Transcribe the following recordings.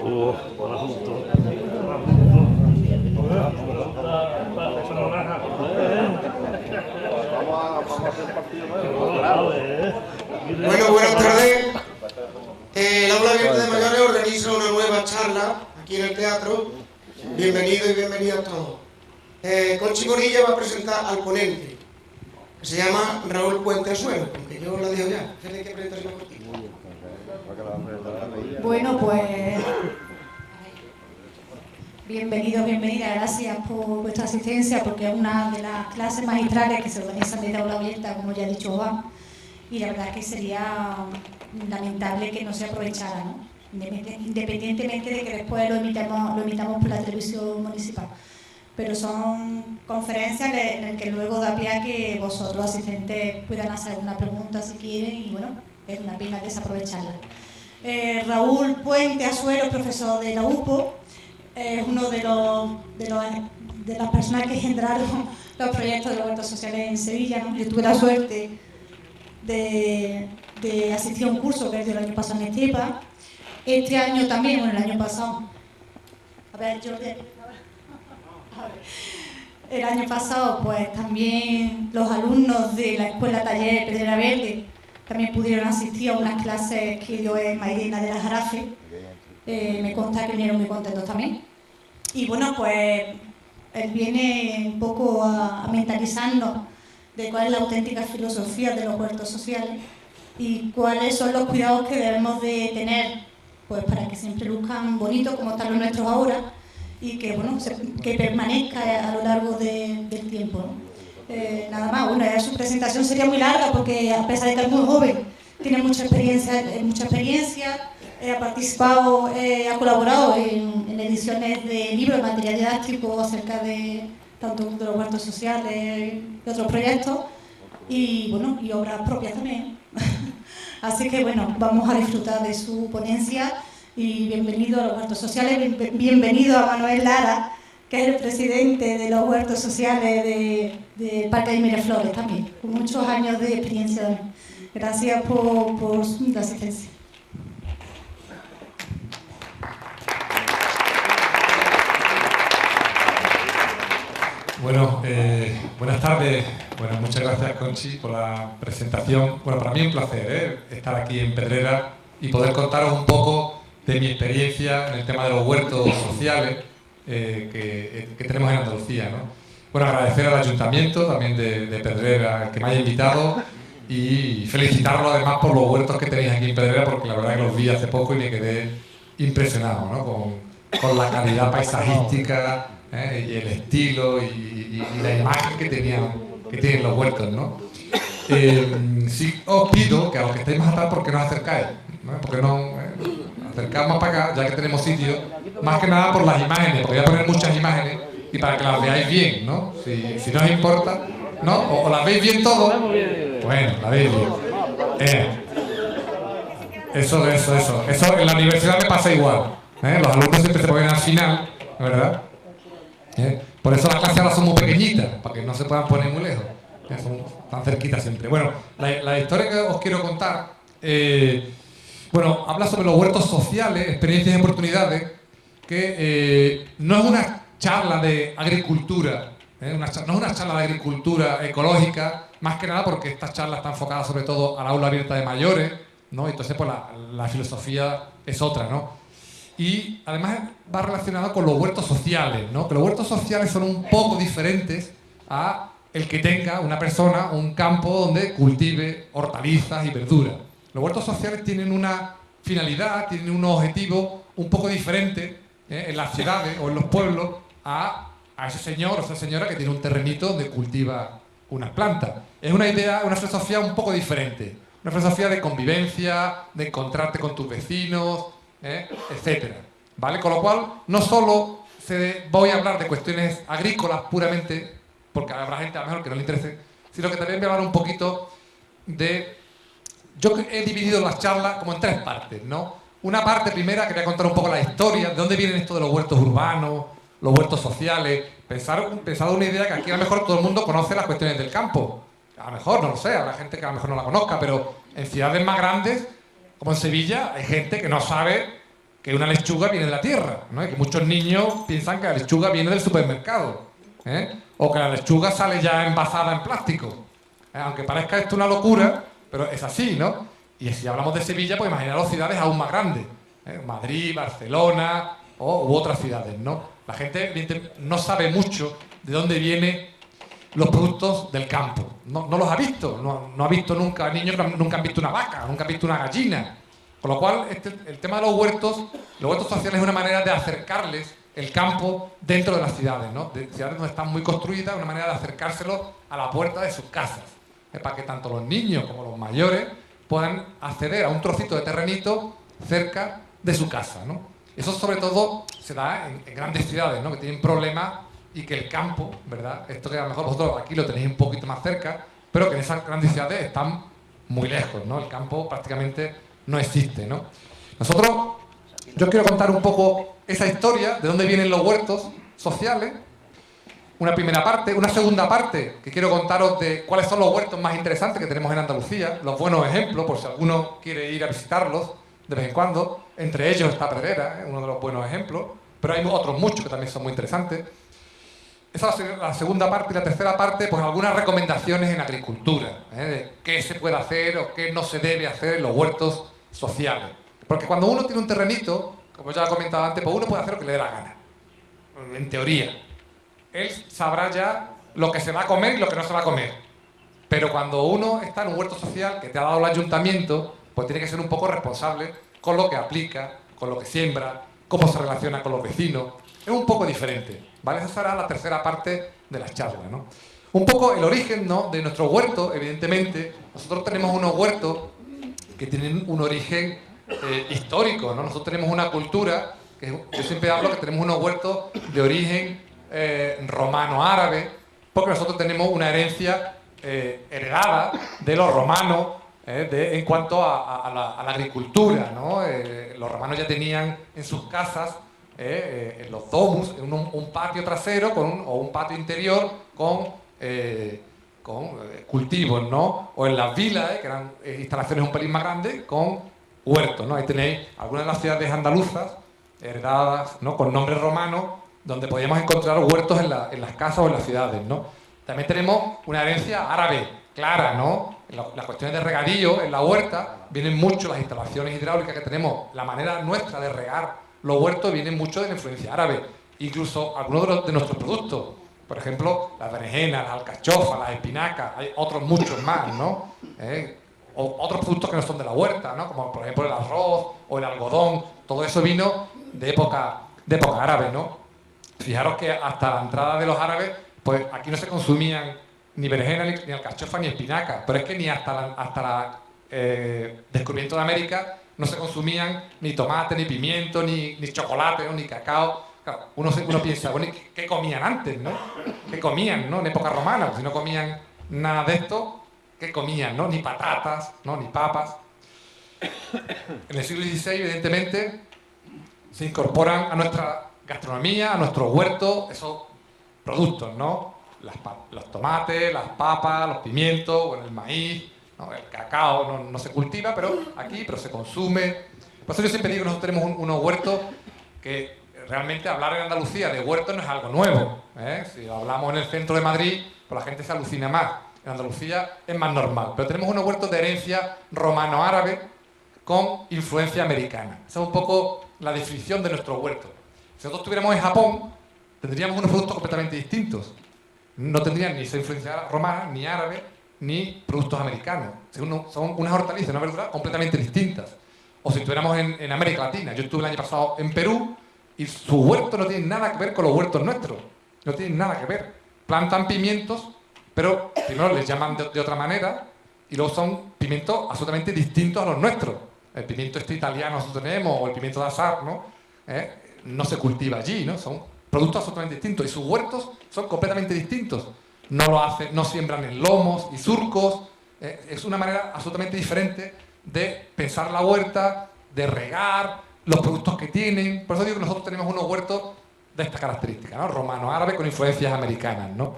Hola, justo. Bueno, buenas tardes. El Aula Abierta de Mayores organiza una nueva charla aquí en el teatro. Bienvenidos y bienvenidas todos. Conchi Morilla va a presentar al ponente, que se llama Raúl Puente Azuero, aunque yo la dejo ya. ¿Qué hay que presentarse por ti? Bueno, pues bienvenidos, bienvenidas, gracias por vuestra asistencia, porque es una de las clases magistrales que se organizan desde Aula Abierta, como ya ha dicho Juan, y la verdad es que sería lamentable que no se aprovechara, ¿no? Independientemente de que después lo emitamos por la televisión municipal. Pero son conferencias en las que luego da pie a que vosotros, asistentes, puedan hacer alguna pregunta si quieren, y bueno, es una pena desaprovecharla. Raúl Puente Azuero, profesor de la UPO, es uno de las personas que generaron los proyectos de los huertos sociales en Sevilla, ¿no? Yo tuve la suerte de asistir a un curso que es del año pasado en Estepa. Este año también, bueno, el año pasado. A ver, el año pasado, pues también los alumnos de la Escuela Taller Pedrera Verde también pudieron asistir a unas clases que dio en Mairena de la Jarafe. Me consta que vinieron muy contentos también. Y bueno, pues él viene un poco a mentalizarnos de cuál es la auténtica filosofía de los huertos sociales y cuáles son los cuidados que debemos de tener, pues para que siempre luzcan bonitos como están los nuestros ahora y que, bueno, que permanezca a lo largo del tiempo, ¿no? Nada más, bueno, su presentación sería muy larga porque a pesar de que es muy joven, tiene mucha experiencia, ha participado, ha colaborado en ediciones de libros, material didáctico acerca de tanto de los huertos sociales y otros proyectos, y bueno, y obras propias también. Así que bueno, vamos a disfrutar de su ponencia y bienvenido a los huertos sociales, bienvenido a Manuel Lara, que es el presidente de los huertos sociales de Parque de Miraflores también, con muchos años de experiencia. Gracias por la asistencia. Bueno, buenas tardes. Bueno, muchas gracias, Conchi, por la presentación. Bueno, para mí es un placer estar aquí en Pedrera y poder contaros un poco de mi experiencia en el tema de los huertos sociales que tenemos en Andalucía, ¿no? Bueno, agradecer al Ayuntamiento también de Pedrera que me haya invitado y felicitarlo además por los huertos que tenéis aquí en Pedrera, porque la verdad que los vi hace poco y me quedé impresionado, ¿no? Con la calidad paisajística, y el estilo y la imagen que tienen los huertos, ¿no? Sí os pido que a los que estéis más atrás, ¿por qué no os acercáis? ¿No? Porque no acercamos para acá, ya que tenemos sitio, más que nada por las imágenes, porque voy a poner muchas imágenes y para que las veáis bien, ¿no? Si no os importa, ¿no? ¿O las veis bien todo? Bueno, la veis bien. Eso en la universidad me pasa igual, los alumnos siempre se ponen al final, ¿verdad? Por eso las clases ahora son muy pequeñitas, para que no se puedan poner muy lejos, son tan cerquitas siempre. Bueno, la historia que os quiero contar, bueno, habla sobre los huertos sociales, experiencias y oportunidades, que no es una charla de agricultura, no es una charla de agricultura ecológica, más que nada porque esta charla está enfocada sobre todo al aula abierta de mayores, ¿no? Entonces pues la filosofía es otra, ¿no? Y además va relacionado con los huertos sociales, ¿no? Que los huertos sociales son un poco diferentes a el que tenga una persona un campo donde cultive hortalizas y verduras. Los huertos sociales tienen una finalidad, tienen un objetivo un poco diferente en las ciudades o en los pueblos a ese señor o esa señora que tiene un terrenito donde cultiva unas plantas. Es una idea, una filosofía un poco diferente. Una filosofía de convivencia, de encontrarte con tus vecinos, etcétera, ¿vale? Con lo cual, no solo voy a hablar de cuestiones agrícolas puramente, porque habrá gente a lo mejor que no le interese, sino que también voy a hablar un poquito de... Yo he dividido las charlas como en tres partes, ¿no? Una parte primera, quería contar un poco la historia, de dónde vienen esto de los huertos urbanos, los huertos sociales, pensar una idea que aquí a lo mejor todo el mundo conoce las cuestiones del campo. A lo mejor, no lo sé, habrá gente que a lo mejor no la conozca, pero en ciudades más grandes, como en Sevilla, hay gente que no sabe que una lechuga viene de la tierra, ¿no? Y que muchos niños piensan que la lechuga viene del supermercado, ¿eh? O que la lechuga sale ya envasada en plástico. Aunque parezca esto una locura, pero es así, ¿no? Y si hablamos de Sevilla, pues imaginaros ciudades aún más grandes, ¿eh? Madrid, Barcelona u otras ciudades, ¿no? La gente no sabe mucho de dónde vienen los productos del campo. No los ha visto, no ha visto nunca, niños nunca han visto una vaca, nunca han visto una gallina. Con lo cual, el tema de los huertos sociales es una manera de acercarles el campo dentro de las ciudades, ¿no? De ciudades donde están muy construidas, una manera de acercárselo a la puerta de sus casas, para que tanto los niños como los mayores puedan acceder a un trocito de terrenito cerca de su casa, ¿no? Eso sobre todo se da en grandes ciudades, ¿no? Que tienen problemas y que el campo, ¿verdad? Esto que a lo mejor vosotros aquí lo tenéis un poquito más cerca, pero que en esas grandes ciudades están muy lejos, ¿no? El campo prácticamente no existe, ¿no? Yo quiero contar un poco esa historia, de dónde vienen los huertos sociales, una primera parte. Una segunda parte, que quiero contaros de cuáles son los huertos más interesantes que tenemos en Andalucía, los buenos ejemplos, por si alguno quiere ir a visitarlos de vez en cuando. Entre ellos está Pedrera, uno de los buenos ejemplos, pero hay otros muchos que también son muy interesantes. Esa es la segunda parte. Y la tercera parte, pues algunas recomendaciones en agricultura, de qué se puede hacer o qué no se debe hacer en los huertos sociales. Porque cuando uno tiene un terrenito, como ya he comentado antes, pues uno puede hacer lo que le dé la gana, en teoría. Él sabrá ya lo que se va a comer y lo que no se va a comer. Pero cuando uno está en un huerto social que te ha dado el ayuntamiento, pues tiene que ser un poco responsable con lo que aplica, con lo que siembra, cómo se relaciona con los vecinos. Es un poco diferente, ¿vale? Esa será la tercera parte de las charlas, ¿no? Un poco el origen, ¿no?, de nuestro huerto, evidentemente. Nosotros tenemos unos huertos que tienen un origen histórico, ¿no? Nosotros tenemos una cultura, que yo siempre hablo que tenemos unos huertos de origen romano-árabe, porque nosotros tenemos una herencia heredada de los romanos en cuanto a la agricultura, ¿no? Los romanos ya tenían en sus casas, en los domus, un patio trasero o un patio interior con cultivos, ¿no? O en las vilas, que eran instalaciones un pelín más grandes, con huertos, ¿no? Ahí tenéis algunas de las ciudades andaluzas heredadas, ¿no?, con nombres romanos, donde podíamos encontrar huertos en las casas o en las ciudades, ¿no? También tenemos una herencia árabe clara, ¿no? Las cuestiones de regadío en la huerta vienen mucho, las instalaciones hidráulicas que tenemos, la manera nuestra de regar los huertos vienen mucho de la influencia árabe. Incluso algunos de nuestros productos, por ejemplo, las berenjenas, las alcachofas, las espinacas, hay otros muchos más, ¿no? O otros productos que no son de la huerta, ¿no? Como por ejemplo el arroz o el algodón, todo eso vino de época árabe, ¿no? Fijaros que hasta la entrada de los árabes, pues aquí no se consumían ni berenjenas, ni alcachofa, ni espinaca, pero es que ni hasta el descubrimiento de América no se consumían ni tomate, ni pimiento, ni chocolate, ¿no?, ni cacao. Claro, uno piensa, bueno, ¿qué comían antes, no? ¿Qué comían, no? En época romana, pues si no comían nada de esto, ¿qué comían, no? Ni patatas, ¿no?, ni papas. En el siglo XVI, evidentemente, se incorporan a nuestra gastronomía, a nuestros huertos, esos productos, ¿no? Los tomates, las papas, los pimientos, bueno, el maíz, ¿no? El cacao no se cultiva, pero se consume. Por eso yo siempre digo que nosotros tenemos unos huertos que realmente hablar en Andalucía de huertos no es algo nuevo, ¿eh? Si hablamos en el centro de Madrid, pues la gente se alucina más. En Andalucía es más normal. Pero tenemos unos huertos de herencia romano-árabe con influencia americana. Esa es un poco la definición de nuestro huerto. Si nosotros estuviéramos en Japón, tendríamos unos productos completamente distintos. No tendrían ni esa influencia romana, ni árabe, ni productos americanos. Son unas hortalizas, unas verduras completamente distintas. O si estuviéramos en América Latina. Yo estuve el año pasado en Perú y su huerto no tiene nada que ver con los huertos nuestros. No tienen nada que ver. Plantan pimientos, pero primero les llaman de otra manera y luego son pimientos absolutamente distintos a los nuestros. El pimiento italiano nosotros tenemos, o el pimiento de azar, ¿no? No se cultiva allí, ¿no? Son productos absolutamente distintos y sus huertos son completamente distintos. No siembran en lomos y surcos. Es una manera absolutamente diferente de pensar la huerta, de regar, los productos que tienen. Por eso digo que nosotros tenemos unos huertos de estas características, ¿no? Romano-árabe con influencias americanas, ¿no?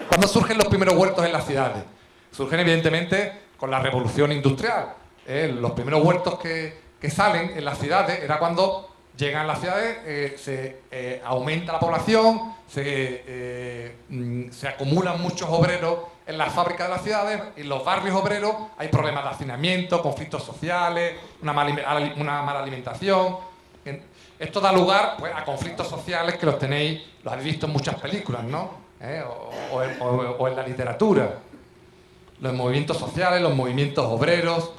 ¿Cuándo surgen los primeros huertos en las ciudades? Surgen evidentemente con la revolución industrial. Los primeros huertos que que salen en las ciudades era cuando llegan a las ciudades, se aumenta la población, se acumulan muchos obreros en las fábricas de las ciudades, y en los barrios obreros hay problemas de hacinamiento, conflictos sociales, una mala alimentación. Esto da lugar, pues, a conflictos sociales que los habéis visto en muchas películas, ¿no? O en la literatura. Los movimientos sociales, los movimientos obreros.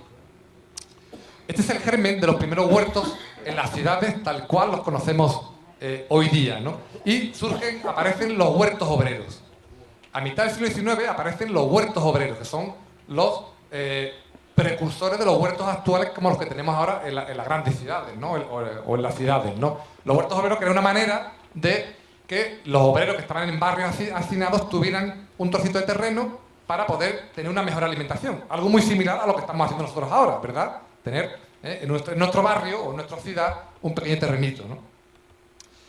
Este es el germen de los primeros huertos en las ciudades tal cual los conocemos hoy día, ¿no? Y aparecen los huertos obreros. A mitad del siglo XIX aparecen los huertos obreros, que son los precursores de los huertos actuales como los que tenemos ahora en las grandes ciudades, ¿no? O en las ciudades, ¿no? Los huertos obreros, que era una manera de que los obreros que estaban en barrios hacinados tuvieran un trocito de terreno para poder tener una mejor alimentación. Algo muy similar a lo que estamos haciendo nosotros ahora, ¿verdad? Tener en nuestro barrio o en nuestra ciudad un pequeño terrenito, ¿no?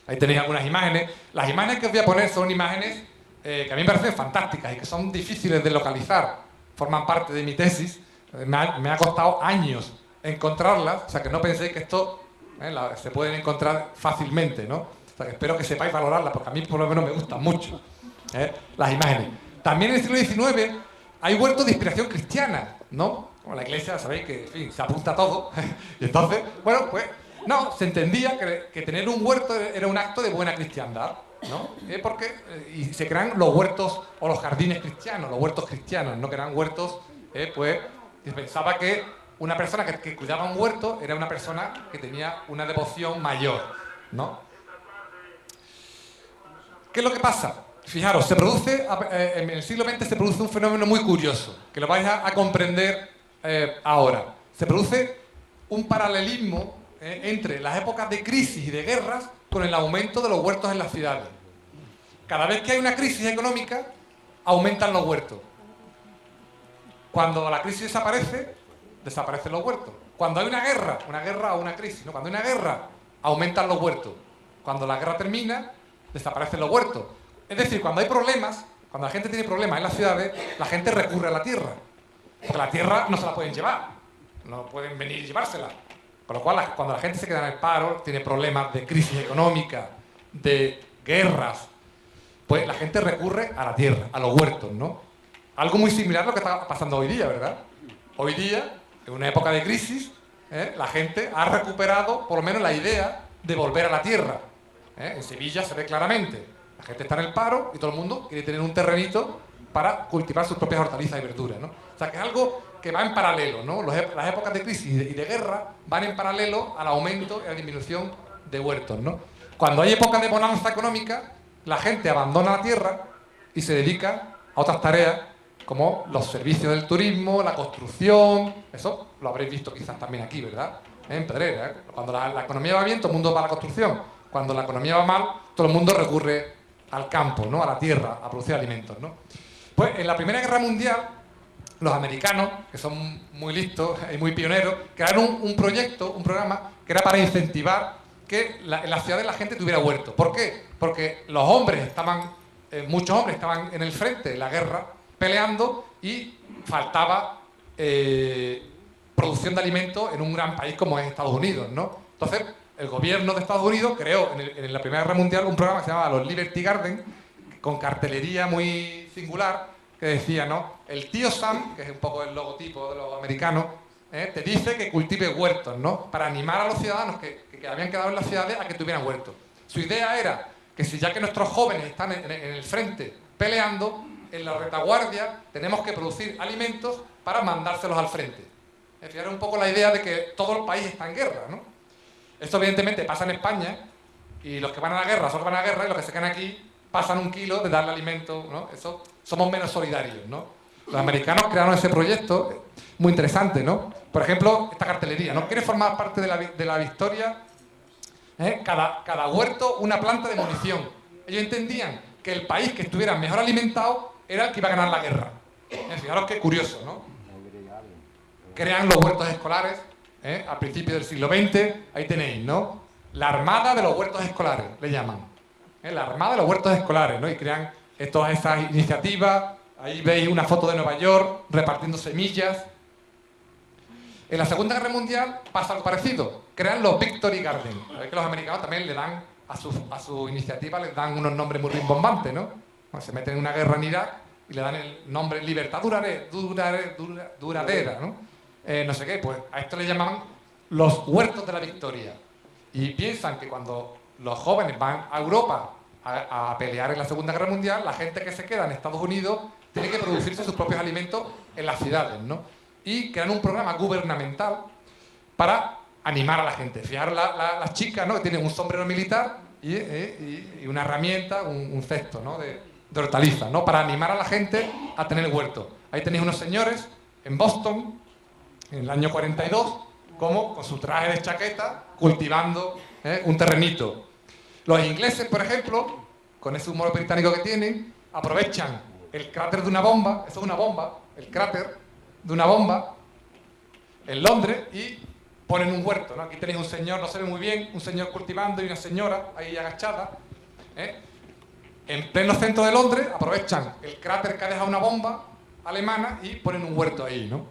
Ahí tenéis algunas imágenes. Las imágenes que os voy a poner son imágenes que a mí me parecen fantásticas y que son difíciles de localizar. Forman parte de mi tesis. Me ha costado años encontrarlas, o sea que no penséis que esto se pueden encontrar fácilmente, ¿no? O sea que espero que sepáis valorarlas, porque a mí por lo menos me gustan mucho las imágenes. También en el siglo XIX hay huertos de inspiración cristiana, ¿no? Como la iglesia, sabéis que, en fin, se apunta a todo. Y entonces, bueno, pues, no, se entendía que tener un huerto era un acto de buena cristiandad, ¿no? Y se crean los huertos o los jardines cristianos, los huertos cristianos, ¿no? Que eran huertos, pues, se pensaba que una persona que cuidaba un huerto era una persona que tenía una devoción mayor, ¿no? ¿Qué es lo que pasa? Fijaros, en el siglo XX se produce un fenómeno muy curioso, que lo vais a comprender ahora. Se produce un paralelismo entre las épocas de crisis y de guerras con el aumento de los huertos en las ciudades. Cada vez que hay una crisis económica, aumentan los huertos. Cuando la crisis desaparece, desaparecen los huertos. Cuando hay una guerra o una crisis, ¿no? Cuando hay una guerra, aumentan los huertos. Cuando la guerra termina, desaparecen los huertos. Es decir, cuando hay problemas, cuando la gente tiene problemas en las ciudades, la gente recurre a la tierra. Porque la tierra no se la pueden llevar, no pueden venir y llevársela. Con lo cual, cuando la gente se queda en el paro, tiene problemas de crisis económica, de guerras, pues la gente recurre a la tierra, a los huertos, ¿no? Algo muy similar a lo que está pasando hoy día, ¿verdad? Hoy día, en una época de crisis, la gente ha recuperado por lo menos la idea de volver a la tierra. En Sevilla se ve claramente. La gente está en el paro y todo el mundo quiere tener un terrenito para cultivar sus propias hortalizas y verduras, ¿no? O sea, que es algo que va en paralelo, ¿no? Las épocas de crisis y de guerra van en paralelo al aumento y a la disminución de huertos, ¿no? Cuando hay épocas de bonanza económica, la gente abandona la tierra y se dedica a otras tareas como los servicios del turismo, la construcción. Eso lo habréis visto quizás también aquí, ¿verdad? En Pedrera, ¿eh? Cuando la economía va bien, todo el mundo va a la construcción. Cuando la economía va mal, todo el mundo recurre al campo, ¿no? A la tierra, a producir alimentos, ¿no? Pues en la Primera Guerra Mundial, los americanos, que son muy listos y muy pioneros, crearon un proyecto, un programa, que era para incentivar que en las ciudades la gente tuviera huertos. ¿Por qué? Porque los hombres muchos hombres estaban en el frente de la guerra peleando y faltaba producción de alimentos en un gran país como es Estados Unidos, ¿no? Entonces, el gobierno de Estados Unidos creó en la Primera Guerra Mundial un programa que se llamaba los Liberty Garden, con cartelería muy singular, que decía, ¿no? El tío Sam, que es un poco el logotipo de los americanos, te dice que cultive huertos, ¿no? Para animar a los ciudadanos que habían quedado en las ciudades a que tuvieran huertos. Su idea era que si ya que nuestros jóvenes están en el frente peleando, en la retaguardia tenemos que producir alimentos para mandárselos al frente. Es decir, era un poco la idea de que todo el país está en guerra, ¿no? Esto evidentemente pasa en España, y los que van a la guerra solo van a la guerra, y los que se quedan aquí pasan un kilo de darle alimento, ¿no? Eso, somos menos solidarios, ¿no? Los americanos crearon ese proyecto muy interesante, ¿no? Por ejemplo, esta cartelería, ¿no? ¿Quieres formar parte de la victoria? Cada huerto una planta de munición. Ellos entendían que el país que estuviera mejor alimentado era el que iba a ganar la guerra. Fijaros qué curioso, ¿no? Crean los huertos escolares, a principios del siglo XX, ahí tenéis, ¿no? La armada de los huertos escolares, le llaman. La armada de los huertos escolares, ¿no? Y crean todas esas iniciativas. Ahí veis una foto de Nueva York repartiendo semillas. En la Segunda Guerra Mundial pasa algo parecido. Crean los Victory Garden. Sabéis que los americanos también le dan a su iniciativa les dan unos nombres muy rimbombantes, ¿no? Bueno, se meten en una guerra en Irak y le dan el nombre libertad duradera, ¿no? No sé qué, pues a esto le llamaban los huertos de la victoria. Y piensan que cuando los jóvenes van a Europa a pelear en la Segunda Guerra Mundial, la gente que se queda en Estados Unidos tiene que producirse sus propios alimentos en las ciudades, ¿no? Y crean un programa gubernamental para animar a la gente. Fijaros las chicas, ¿no? Que tienen un sombrero militar y una herramienta, un cesto, ¿no? de hortalizas, ¿no? Para animar a la gente a tener huerto. Ahí tenéis unos señores en Boston, en el año 42, como con su traje de chaqueta, cultivando un terrenito. Los ingleses, por ejemplo, con ese humor británico que tienen, aprovechan el cráter de una bomba, eso es una bomba, el cráter de una bomba, en Londres, y ponen un huerto, ¿no? Aquí tenéis un señor, no se ve muy bien, un señor cultivando y una señora ahí agachada. En pleno centro de Londres aprovechan el cráter que ha dejado una bomba alemana y ponen un huerto ahí, ¿no?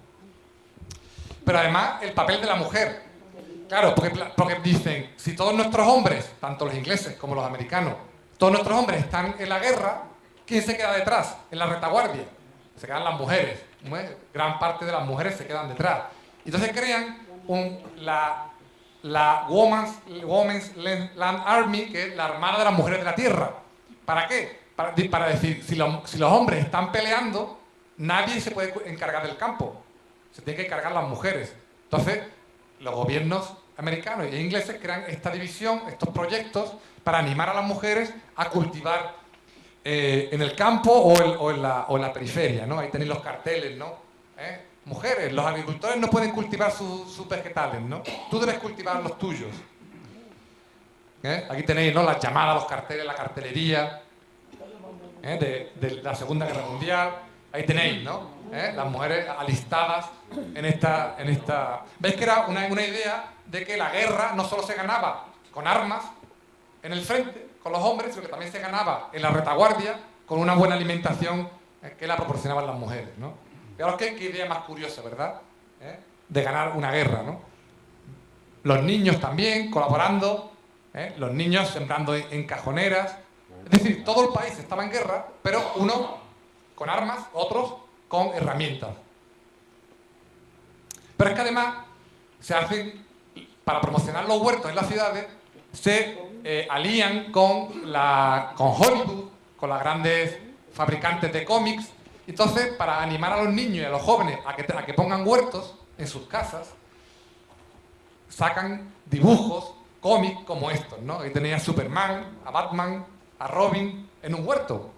Pero además el papel de la mujer. Claro, porque dicen, si todos nuestros hombres, tanto los ingleses como los americanos, todos nuestros hombres están en la guerra, ¿quién se queda detrás? En la retaguardia. Se quedan las mujeres. Gran parte de las mujeres se quedan detrás. Entonces crean la Women's Land Army, que es la Armada de las Mujeres de la Tierra. ¿Para qué? Para decir, si los hombres están peleando, nadie se puede encargar del campo. Se tienen que encargar las mujeres. Entonces, los gobiernos americanos e ingleses crean esta división, estos proyectos, para animar a las mujeres a cultivar en el campo o en la periferia, ¿no? Ahí tenéis los carteles, ¿no? Mujeres, los agricultores no pueden cultivar sus vegetales, ¿no? Tú debes cultivar los tuyos. Aquí tenéis, ¿no? Las llamadas, los carteles, la cartelería de la Segunda Guerra Mundial. Ahí tenéis, ¿no? Las mujeres alistadas en esta... ¿Veis que era una idea de que la guerra no solo se ganaba con armas en el frente, con los hombres, sino que también se ganaba en la retaguardia con una buena alimentación que la proporcionaban las mujeres, ¿no? Fijaros qué idea más curiosa, ¿verdad? De ganar una guerra, ¿no? Los niños también colaborando, los niños sembrando en cajoneras. Es decir, todo el país estaba en guerra, pero unos con armas, otros con herramientas. Pero es que además se hacen, para promocionar los huertos en las ciudades, se alían con Hollywood, con las grandes fabricantes de cómics. Entonces, para animar a los niños y a los jóvenes a que pongan huertos en sus casas, sacan dibujos, cómics como estos, ¿no? Ahí tenéis a Superman, a Batman, a Robin en un huerto,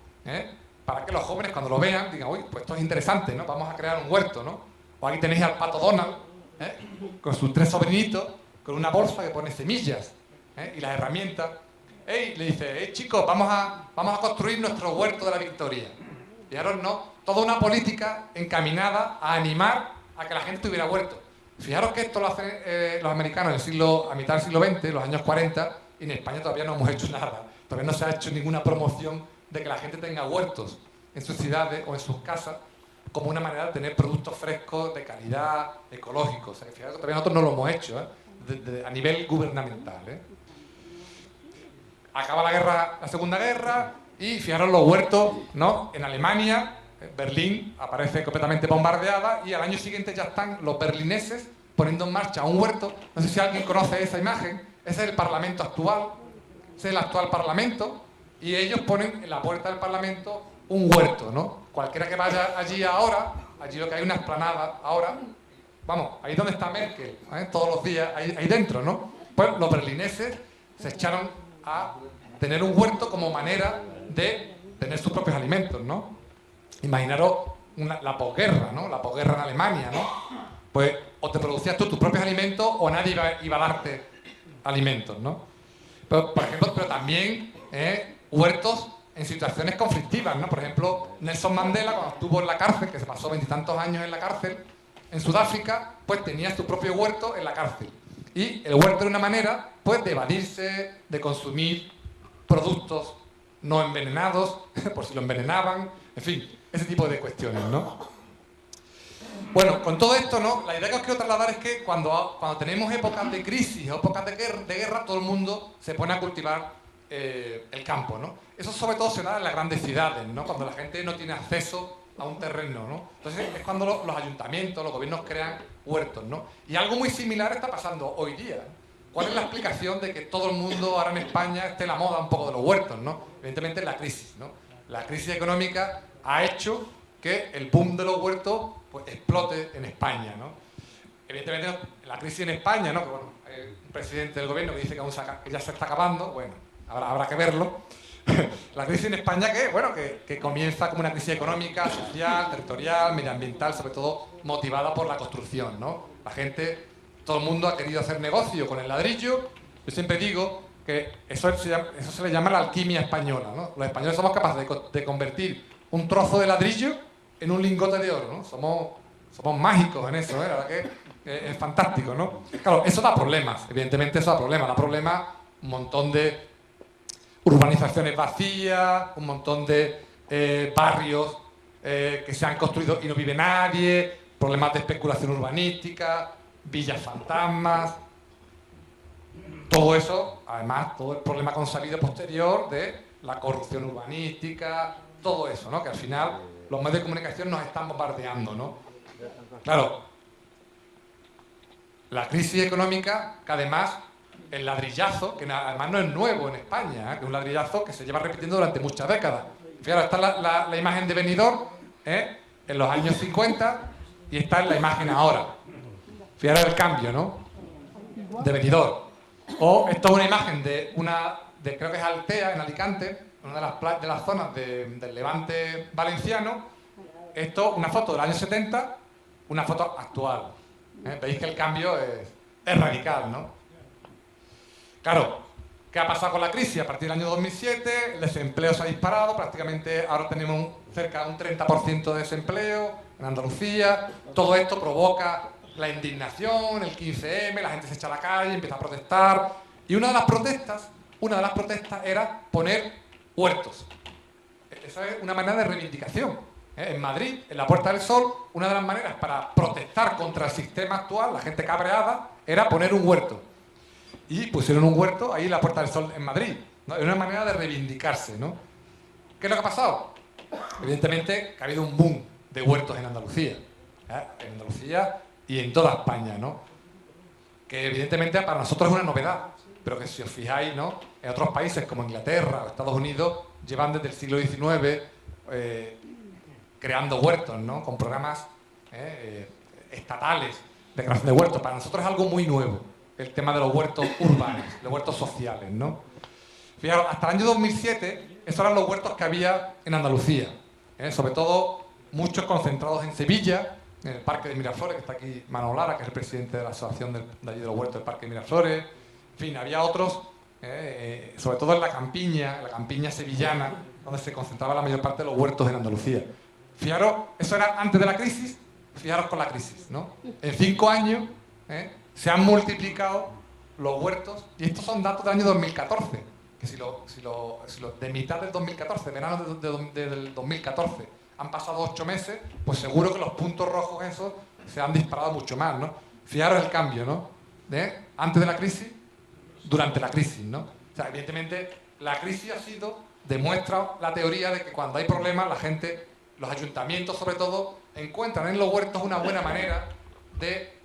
para que los jóvenes cuando lo vean digan, uy, pues esto es interesante, ¿no? Vamos a crear un huerto, ¿no? O aquí tenéis al Pato Donald, con sus 3 sobrinitos, con una bolsa que pone semillas, y las herramientas. Le dice, chicos, vamos a construir nuestro huerto de la victoria. Fijaros, ¿no? Toda una política encaminada a animar a que la gente tuviera huerto. Fijaros que esto lo hacen los americanos a mitad del siglo XX, los años 40, y en España todavía no hemos hecho nada. Todavía no se ha hecho ninguna promoción de que la gente tenga huertos en sus ciudades o en sus casas como una manera de tener productos frescos, de calidad, ecológicos. O sea, que fijaros que todavía nosotros no lo hemos hecho, a nivel gubernamental. Acaba la Segunda Guerra, y fijaros los huertos, ¿no? En Alemania, Berlín aparece completamente bombardeada, y al año siguiente ya están los berlineses poniendo en marcha un huerto. No sé si alguien conoce esa imagen. Ese es el Parlamento actual. Ese es el actual Parlamento. Y ellos ponen en la puerta del Parlamento un huerto, ¿no? Cualquiera que vaya allí ahora, allí lo que hay una explanada ahora, vamos, ahí donde está Merkel, todos los días, ahí dentro, ¿no? Pues los berlineses se echaron a tener un huerto como manera de tener sus propios alimentos, ¿no? Imaginaros la posguerra, ¿no? La posguerra en Alemania, ¿no? Pues o te producías tú tus propios alimentos o nadie iba a darte alimentos, ¿no? Pero, por ejemplo, pero también huertos en situaciones conflictivas, ¿no? Por ejemplo, Nelson Mandela, cuando estuvo en la cárcel, que se pasó 20 y tantos años en la cárcel, en Sudáfrica, pues tenía su propio huerto en la cárcel. Y el huerto era una manera, pues, de evadirse, de consumir productos no envenenados, por si lo envenenaban, en fin, ese tipo de cuestiones, ¿no? Bueno, con todo esto, ¿no? La idea que os quiero trasladar es que cuando tenemos épocas de crisis o épocas de guerra, todo el mundo se pone a cultivar el campo, ¿no? Eso sobre todo se da en las grandes ciudades, ¿no? Cuando la gente no tiene acceso a un terreno, ¿no? Entonces es cuando los ayuntamientos, los gobiernos crean huertos, ¿no? Y algo muy similar está pasando hoy día. ¿Cuál es la explicación de que todo el mundo ahora en España esté en la moda un poco de los huertos, ¿no? Evidentemente la crisis, ¿no? La crisis económica ha hecho que el boom de los huertos pues, explote en España, ¿no? Evidentemente la crisis en España, ¿no? Que bueno, hay un presidente del gobierno que dice que ya se está acabando, bueno, habrá que verlo. La crisis en España que comienza como una crisis económica, social, territorial, medioambiental, sobre todo motivada por la construcción, ¿no? La gente, todo el mundo ha querido hacer negocio con el ladrillo. Yo siempre digo que eso se le llama la alquimia española, ¿no? Los españoles somos capaces de convertir un trozo de ladrillo en un lingote de oro, ¿no? Somos mágicos en eso, ¿eh? La verdad que es fantástico, ¿no? Claro, eso da problemas, evidentemente eso da problemas un montón de urbanizaciones vacías, un montón de barrios que se han construido y no vive nadie, problemas de especulación urbanística, villas fantasmas, todo eso, además, todo el problema consabido posterior de la corrupción urbanística, todo eso, ¿no? Que al final los medios de comunicación nos están bombardeando, ¿no? Claro, la crisis económica, que además el ladrillazo, que además no es nuevo en España, que es un ladrillazo que se lleva repitiendo durante muchas décadas. Fijaros, está la imagen de Benidorm en los años 50 y está en la imagen ahora. Fijaros el cambio, ¿no? De Benidorm. O esto es una imagen creo que es Altea, en Alicante, una de las zonas del Levante valenciano. Esto, una foto del año 70, una foto actual. Veis que el cambio es radical, ¿no? Claro, ¿qué ha pasado con la crisis? A partir del año 2007, el desempleo se ha disparado, prácticamente ahora tenemos cerca de un 30% de desempleo en Andalucía. Todo esto provoca la indignación, el 15M, la gente se echa a la calle, empieza a protestar. Y una de las protestas era poner huertos. Esa es una manera de reivindicación. En Madrid, en la Puerta del Sol, una de las maneras para protestar contra el sistema actual, la gente cabreada, era poner un huerto. Y pusieron un huerto ahí en la Puerta del Sol en Madrid, ¿no? Es una manera de reivindicarse, ¿no? ¿Qué es lo que ha pasado? Evidentemente que ha habido un boom de huertos en Andalucía. En Andalucía y en toda España, ¿no? Que evidentemente para nosotros es una novedad, pero que si os fijáis, ¿no? En otros países como Inglaterra o Estados Unidos llevan desde el siglo XIX creando huertos, ¿no? Con programas estatales de creación de huertos. Para nosotros es algo muy nuevo, el tema de los huertos urbanos, los huertos sociales, ¿no? Fijaros, hasta el año 2007, esos eran los huertos que había en Andalucía, sobre todo muchos concentrados en Sevilla, en el Parque de Miraflores, que está aquí Manolo Lara, que es el presidente de la asociación de allí de los huertos del Parque de Miraflores. En fin, había otros, sobre todo en la campiña sevillana, donde se concentraba la mayor parte de los huertos en Andalucía. Fijaros, eso era antes de la crisis, fijaros con la crisis, ¿no? En 5 años se han multiplicado los huertos, y estos son datos del año 2014, que de mitad del 2014, verano del 2014, han pasado 8 meses, pues seguro que los puntos rojos esos se han disparado mucho más, ¿no? Fijaros el cambio, ¿no? Antes de la crisis, durante la crisis, ¿no? O sea, evidentemente, la crisis demuestra la teoría de que cuando hay problemas, la gente, los ayuntamientos sobre todo, encuentran en los huertos una buena manera de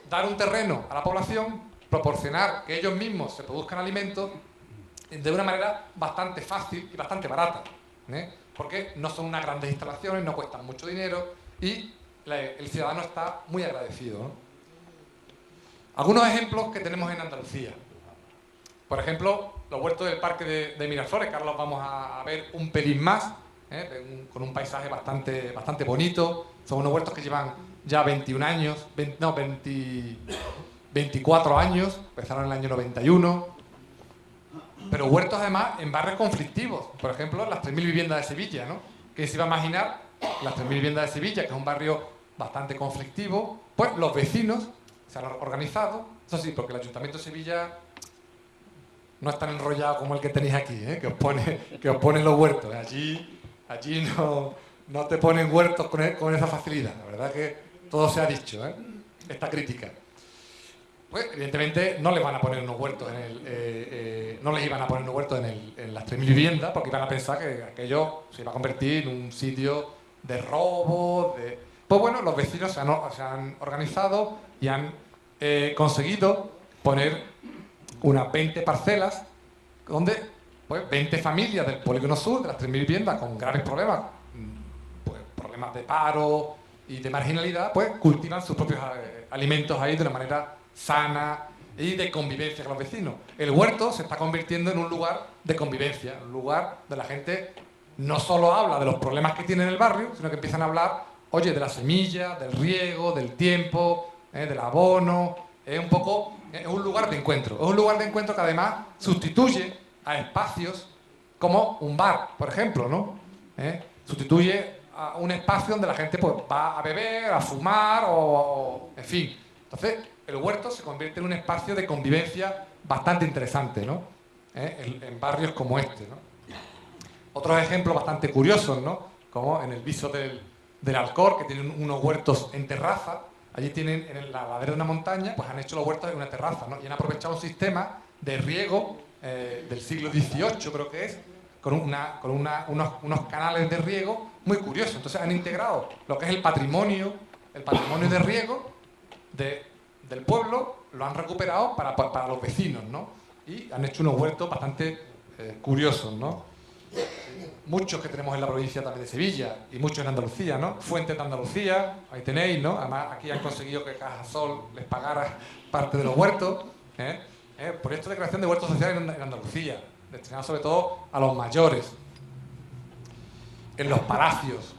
dar un terreno a la población, proporcionar que ellos mismos se produzcan alimentos de una manera bastante fácil y bastante barata, porque no son unas grandes instalaciones, no cuestan mucho dinero y el ciudadano está muy agradecido, ¿no? Algunos ejemplos que tenemos en Andalucía. Por ejemplo, los huertos del Parque de Miraflores, que ahora los vamos a ver un pelín más, con un paisaje bastante bonito. Son unos huertos que llevan ya 21 años, 24 años, empezaron en el año 91. Pero huertos además en barrios conflictivos. Por ejemplo, las 3.000 viviendas de Sevilla, ¿no? ¿Quién se iba a imaginar las 3.000 viviendas de Sevilla, que es un barrio bastante conflictivo? Pues los vecinos se han organizado, eso sí, porque el Ayuntamiento de Sevilla no es tan enrollado como el que tenéis aquí, que os pone los huertos. Allí no te ponen huertos con esa facilidad. La verdad que todo se ha dicho, ¿eh? Esta crítica. Pues, evidentemente, no les van a poner unos huertos no les iban a poner unos huertos en las 3.000 viviendas, porque iban a pensar que aquello se iba a convertir en un sitio de robo. Pues bueno, los vecinos se han organizado y han conseguido poner unas 20 parcelas donde pues 20 familias del Polígono Sur, de las 3.000 viviendas, con graves problemas, pues problemas de paro y de marginalidad, pues cultivan sus propios alimentos ahí de una manera sana y de convivencia con los vecinos. El huerto se está convirtiendo en un lugar de convivencia, un lugar donde la gente no solo habla de los problemas que tiene en el barrio, sino que empiezan a hablar, oye, de la semilla, del riego, del tiempo, del abono. Es un lugar de encuentro. Es un lugar de encuentro que además sustituye a espacios como un bar, por ejemplo, ¿no? Sustituye a un espacio donde la gente pues, va a beber, a fumar en fin. Entonces, el huerto se convierte en un espacio de convivencia bastante interesante, ¿no? En barrios como este, ¿no? Otros ejemplos bastante curiosos, ¿no? Como en el viso del Alcor, que tienen unos huertos en terraza. Allí tienen, en la ladera de una montaña, pues han hecho los huertos en una terraza, ¿no? Y han aprovechado un sistema de riego del siglo XVIII, creo que es, con unos canales de riego muy curiosos. Entonces han integrado lo que es el patrimonio de riego del pueblo, lo han recuperado para los vecinos, ¿no? Y han hecho unos huertos bastante curiosos, ¿no? Muchos que tenemos en la provincia también de Sevilla y muchos en Andalucía, ¿no? Fuentes de Andalucía, ahí tenéis, ¿no? Además aquí han conseguido que Cajasol les pagara parte de los huertos, proyectos de creación de huertos sociales en Andalucía, destinados sobre todo a los mayores, en los palacios,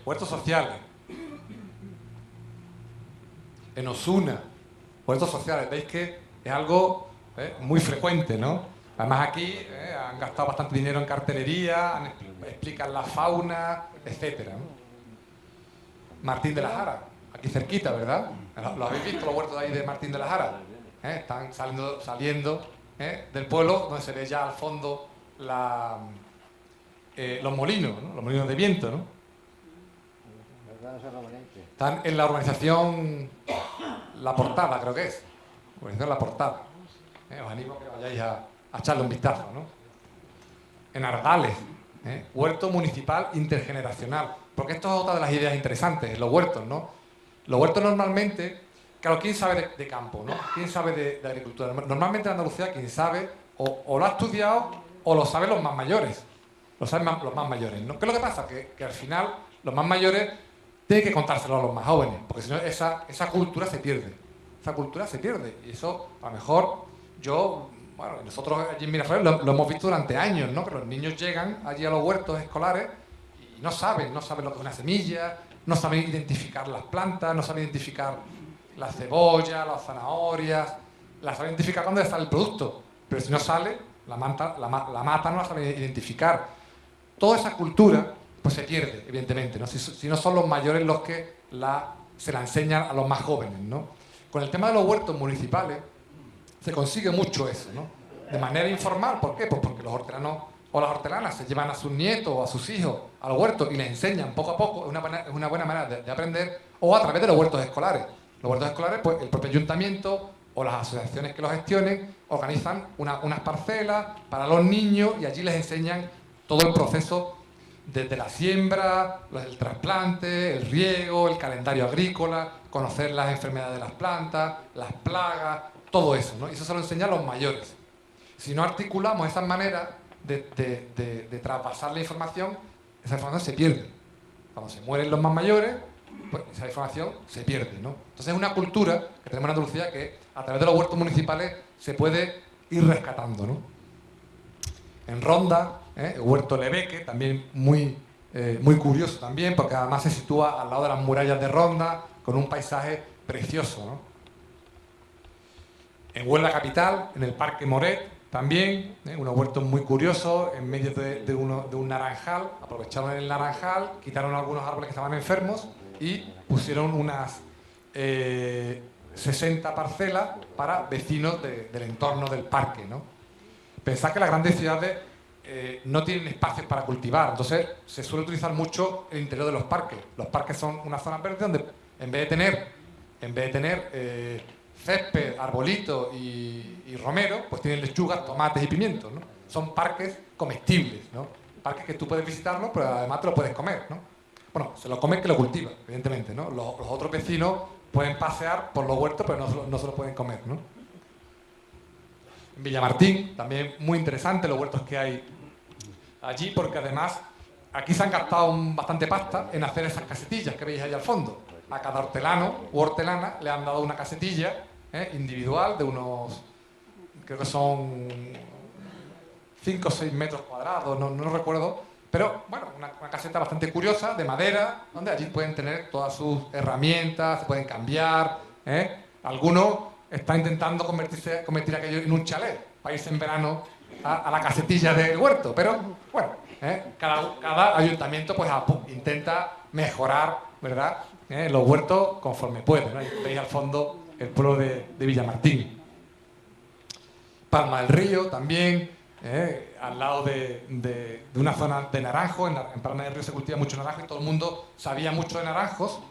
huertos sociales, en Osuna, huertos sociales. Veis que es algo muy frecuente, ¿no? Además aquí han gastado bastante dinero en cartelería, explican la fauna, etc., ¿no? Martín de la Jara, aquí cerquita, ¿verdad? ¿Lo habéis visto, los huertos de ahí de Martín de la Jara? Están saliendo del pueblo, donde se ve ya al fondo los molinos, ¿no? Los molinos de viento, ¿no? Están en la urbanización La Portada, creo que es. Urbanización La Portada. Os animo a que vayáis a echarle un vistazo, ¿no? En Ardales, huerto municipal intergeneracional. Porque esto es otra de las ideas interesantes, los huertos, ¿no? Los huertos normalmente, claro, ¿quién sabe de campo, ¿no? ¿Quién sabe de agricultura? Normalmente en Andalucía quien sabe o lo ha estudiado o lo saben los más mayores. Lo saben los más mayores, ¿no? ¿Qué es lo que pasa? Que al final los más mayores tienen que contárselo a los más jóvenes, porque si no esa cultura se pierde. Esa cultura se pierde. Y eso, a lo mejor, bueno, nosotros allí en Miraflores lo hemos visto durante años, ¿no? Que los niños llegan allí a los huertos escolares y no saben lo que es una semilla, no saben identificar las plantas, no saben identificar la cebolla, las zanahorias, las saben identificar cuando sale el producto, pero si no sale, la mata no la saben identificar. Toda esa cultura pues se pierde, evidentemente, ¿no? Si no son los mayores los que se la enseñan a los más jóvenes, ¿no? Con el tema de los huertos municipales se consigue mucho eso, ¿no? De manera informal. ¿Por qué? Pues porque los hortelanos o las hortelanas se llevan a sus nietos o a sus hijos al huerto y les enseñan poco a poco, es una buena manera de aprender, o a través de los huertos escolares. Los huertos escolares, pues el propio ayuntamiento o las asociaciones que los gestionen organizan unas parcelas para los niños y allí les enseñan todo el proceso desde la siembra, el trasplante, el riego, el calendario agrícola, conocer las enfermedades de las plantas, las plagas, todo eso, ¿no? Y eso se lo enseñan los mayores. Si no articulamos esas maneras de traspasar la información, esa información se pierde. Cuando se mueren los más mayores, pues esa información se pierde, ¿no? Entonces es una cultura que tenemos en Andalucía que a través de los huertos municipales se puede ir rescatando, ¿no? En Ronda, el huerto Lebeque, también muy curioso también, porque además se sitúa al lado de las murallas de Ronda, con un paisaje precioso, ¿no? En Huelva capital, en el Parque Moret, también, unos huertos muy curiosos, en medio de un naranjal. Aprovecharon el naranjal, quitaron algunos árboles que estaban enfermos y pusieron unas 60 parcelas para vecinos del entorno del parque, ¿no? Pensad que las grandes ciudades no tienen espacios para cultivar, entonces se suele utilizar mucho el interior de los parques. Los parques son unas zonas verdes donde En vez de tener césped, arbolito y romero, pues tienen lechugas, tomates y pimientos, ¿no? Son parques comestibles, ¿no? Parques que tú puedes visitarlos, pero además te lo puedes comer, ¿no? Bueno, se lo come el que lo cultiva, evidentemente, ¿no? Los otros vecinos pueden pasear por los huertos, pero no se lo pueden comer, ¿no? En Villamartín, también muy interesante los huertos que hay allí, porque además aquí se han gastado bastante pasta en hacer esas casetillas que veis ahí al fondo. A cada hortelano u hortelana le han dado una casetilla individual de unos, creo que son 5 o 6 metros cuadrados, no recuerdo, pero bueno, una caseta bastante curiosa, de madera, donde allí pueden tener todas sus herramientas, se pueden cambiar. Algunos están intentando convertir aquello en un chalet, para irse en verano a la casetilla del huerto, pero bueno, cada ayuntamiento pues intenta mejorar, ¿verdad?, los huertos conforme puede, ¿no? Veis al fondo el pueblo de Villamartín. Palma del Río también, al lado de una zona de naranjo. En Palma del Río se cultiva mucho naranjo y todo el mundo sabía mucho de naranjos,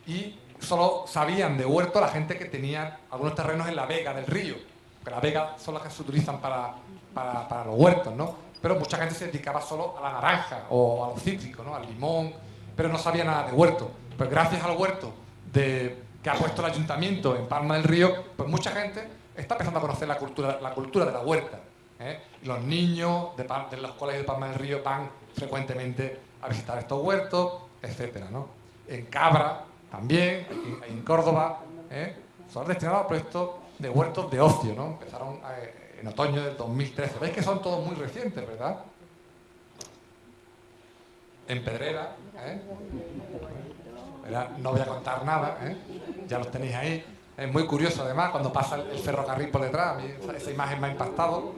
y solo sabían de huerto la gente que tenía algunos terrenos en la vega del río, que las vegas son las que se utilizan para los huertos, ¿no? Pero mucha gente se dedicaba solo a la naranja o a los cítricos, ¿no?, al limón, pero no sabía nada de huerto. Pues gracias al huerto que ha puesto el ayuntamiento en Palma del Río, pues mucha gente está empezando a conocer la cultura de la huerta. Los niños de los colegios de Palma del Río van frecuentemente a visitar estos huertos, etcétera, ¿no? En Cabra también, aquí en Córdoba, son destinados a proyectos de huertos de ocio, ¿no? Empezaron en otoño del 2013. Veis que son todos muy recientes, ¿verdad? En Pedrera, no voy a contar nada, ya los tenéis ahí. Es muy curioso, además, cuando pasa el ferrocarril por detrás. A mí esa imagen me ha impactado,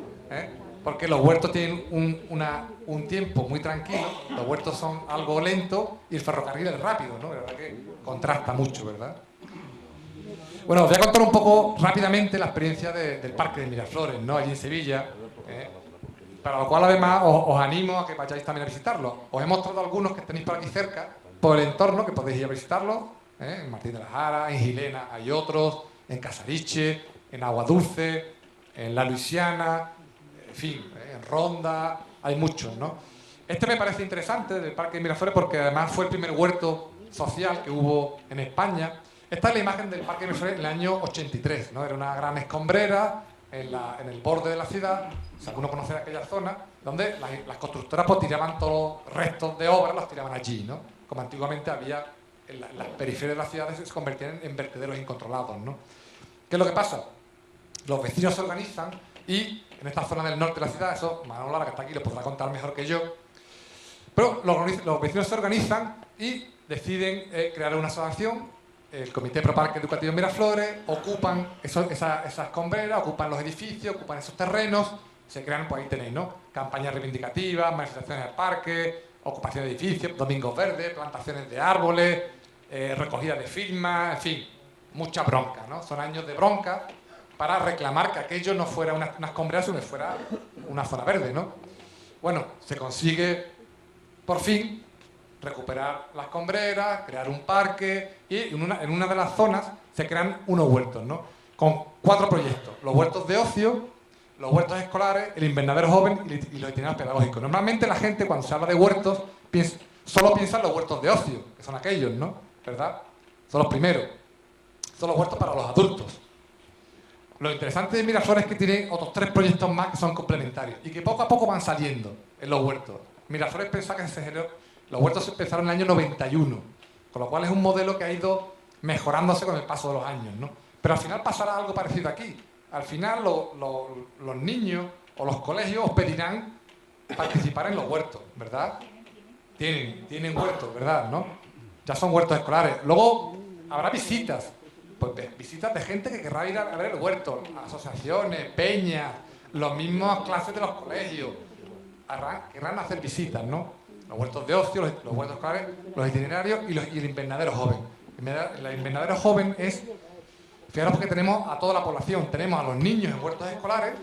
porque los huertos tienen un tiempo muy tranquilo, los huertos son algo lento y el ferrocarril es rápido, ¿no? La verdad que contrasta mucho, ¿verdad? Bueno, os voy a contar un poco rápidamente la experiencia del Parque de Miraflores, ¿no?, allí en Sevilla, para lo cual además os animo a que vayáis también a visitarlo. Os he mostrado algunos que tenéis por aquí cerca, por el entorno, que podéis ir a visitarlos. En Martín de la Jara, en Gilena hay otros, en Casariche, en Aguadulce, en La Luisiana, en fin, en Ronda, hay muchos, ¿no? Este me parece interesante, del Parque de Miraflores, porque además fue el primer huerto social que hubo en España. Esta es la imagen del Parque de Miraflores en el año 83, ¿no? Era una gran escombrera en el borde de la ciudad, si alguno conoce aquella zona, donde las constructoras pues tiraban todos los restos de obras, los tiraban allí, ¿no? Como antiguamente había en las periferias de las ciudades, se convertían en vertederos incontrolados, ¿no? ¿Qué es lo que pasa? Los vecinos se organizan y en esta zona del norte de la ciudad, eso Manolo Lara, que está aquí, lo podrá contar mejor que yo, pero los vecinos se organizan y deciden crear una asociación. El Comité Pro Parque Educativo Miraflores ocupan esas escombreras, ocupan los edificios, ocupan esos terrenos, se crean, pues ahí tenéis, ¿no?, campañas reivindicativas, manifestaciones del parque, ocupación de edificios, domingos verdes, plantaciones de árboles, recogida de firmas, en fin, mucha bronca, ¿no? Son años de bronca para reclamar que aquello no fuera una escombrera, sino que fuera una zona verde, ¿no? Bueno, se consigue por fin recuperar las escombreras, crear un parque, y en una de las zonas se crean unos huertos, ¿no?, con 4 proyectos: los huertos de ocio, los huertos escolares, el invernadero joven y los itinerarios pedagógicos. Normalmente la gente, cuando se habla de huertos, solo piensa en los huertos de ocio, que son aquellos, ¿no?, ¿verdad? Son los primeros. Son los huertos para los adultos. Lo interesante de Miraflores es que tiene otros 3 proyectos más que son complementarios y que poco a poco van saliendo en los huertos. Miraflores pensaba que los huertos se empezaron en el año 91, con lo cual es un modelo que ha ido mejorándose con el paso de los años, ¿no? Pero al final pasará algo parecido aquí. Al final los niños o los colegios os pedirán participar en los huertos, ¿verdad? Tienen huertos, ¿verdad?, ¿no? Ya son huertos escolares. Luego habrá visitas, pues visitas de gente que querrá ir a ver el huerto, asociaciones, peñas, las mismas clases de los colegios. Querrán hacer visitas, ¿no? Los huertos de ocio, los huertos escolares, los itinerarios y el invernadero joven. El invernadero joven es, fijaros, porque tenemos a toda la población, tenemos a los niños en huertos escolares,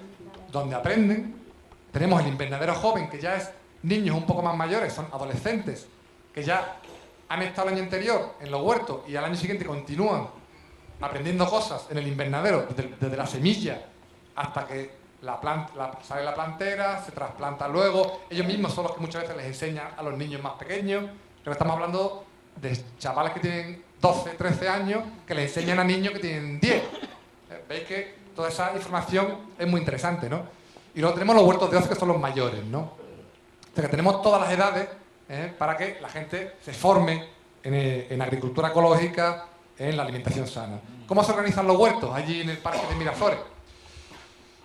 donde aprenden, tenemos el invernadero joven, que ya es niños un poco más mayores, son adolescentes, que ya han estado el año anterior en los huertos y al año siguiente continúan aprendiendo cosas en el invernadero, desde la semilla hasta que sale la plantera, se trasplanta luego. Ellos mismos son los que muchas veces les enseñan a los niños más pequeños. Pero estamos hablando de chavales que tienen 12, 13 años que les enseñan a niños que tienen 10. Veis que toda esa información es muy interesante, ¿no? Y luego tenemos los huertos de ocio, que son los mayores, ¿no? O sea que tenemos todas las edades para que la gente se forme en agricultura ecológica, en la alimentación sana. ¿Cómo se organizan los huertos allí en el Parque de Miraflores?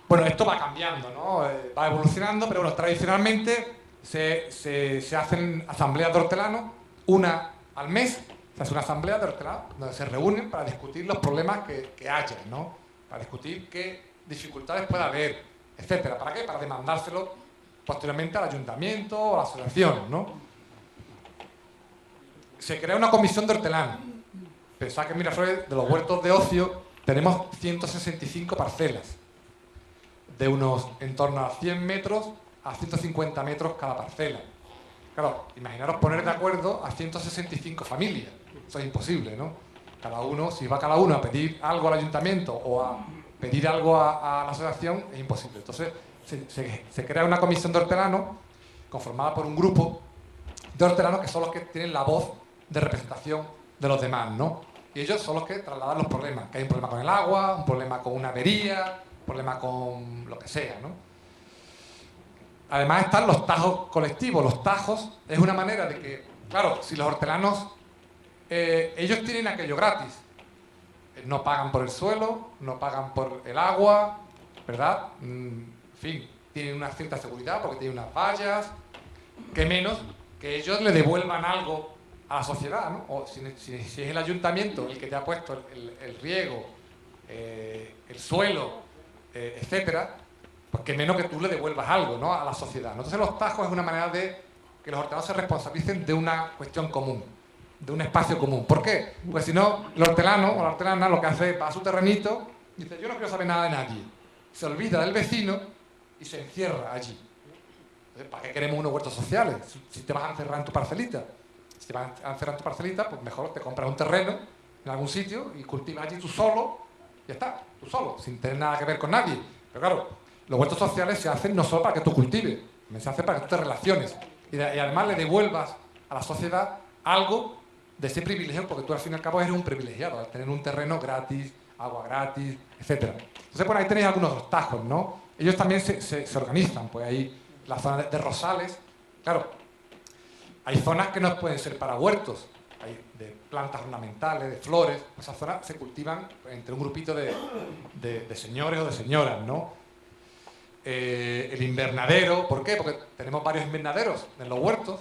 Bueno, esto va cambiando, ¿no? Va evolucionando, pero bueno, tradicionalmente se hacen asambleas de hortelanos, una al mes, se hace una asamblea de hortelanos donde se reúnen para discutir los problemas que haya, ¿no? Para discutir qué dificultades puede haber, etcétera. ¿Para qué? Para demandárselo posteriormente al ayuntamiento o a la asociación, ¿no? Se crea una comisión de hortelanos. Pensad que en Miraflores, de los huertos de ocio, tenemos 165 parcelas, de unos en torno a 100 metros a 150 metros cada parcela. Claro, imaginaros poner de acuerdo a 165 familias. Eso es imposible, ¿no? Si va cada uno a pedir algo al ayuntamiento o a pedir algo a la asociación, es imposible. Entonces, se crea una comisión de hortelanos conformada por un grupo de hortelanos que son los que tienen la voz de representación de los demás, ¿no? Y ellos son los que trasladan los problemas. Que hay un problema con el agua, un problema con una avería, un problema con lo que sea, ¿no? Además están los tajos colectivos. Los tajos es una manera de que, claro, si los hortelanos, ellos tienen aquello gratis. No pagan por el suelo, no pagan por el agua, ¿verdad? En fin, tienen una cierta seguridad porque tienen unas vallas. Que menos que ellos le devuelvan algo a la sociedad, ¿no? O si es el ayuntamiento el que te ha puesto el riego, el suelo, etcétera, pues que menos que tú le devuelvas algo, ¿no? A la sociedad, ¿no? Entonces los tajos es una manera de que los hortelanos se responsabilicen de una cuestión común, de un espacio común. ¿Por qué? Pues si no, el hortelano o la hortelana lo que hace es va a su terrenito y dice, yo no quiero saber nada de nadie. Se olvida del vecino y se encierra allí. Entonces, ¿para qué queremos unos huertos sociales? Si te vas a encerrar en tu parcelita. Si te vas a encerrar en tu parcelita, pues mejor te compras un terreno en algún sitio y cultivas allí tú solo. Ya está, tú solo, sin tener nada que ver con nadie. Pero claro, los huertos sociales se hacen no solo para que tú cultives, se hacen para que tú te relaciones. Y además le devuelvas a la sociedad algo de ese privilegio, porque tú al fin y al cabo eres un privilegiado, al tener un terreno gratis, agua gratis, etc. Entonces, por ahí tenéis algunos de los tajos, ¿no? Ellos también se organizan, pues ahí la zona de rosales. Claro, hay zonas que no pueden ser para huertos, hay de plantas ornamentales, de flores. Esas zonas se cultivan entre un grupito de señores o de señoras, ¿no? El invernadero, ¿por qué? Porque tenemos varios invernaderos en los huertos.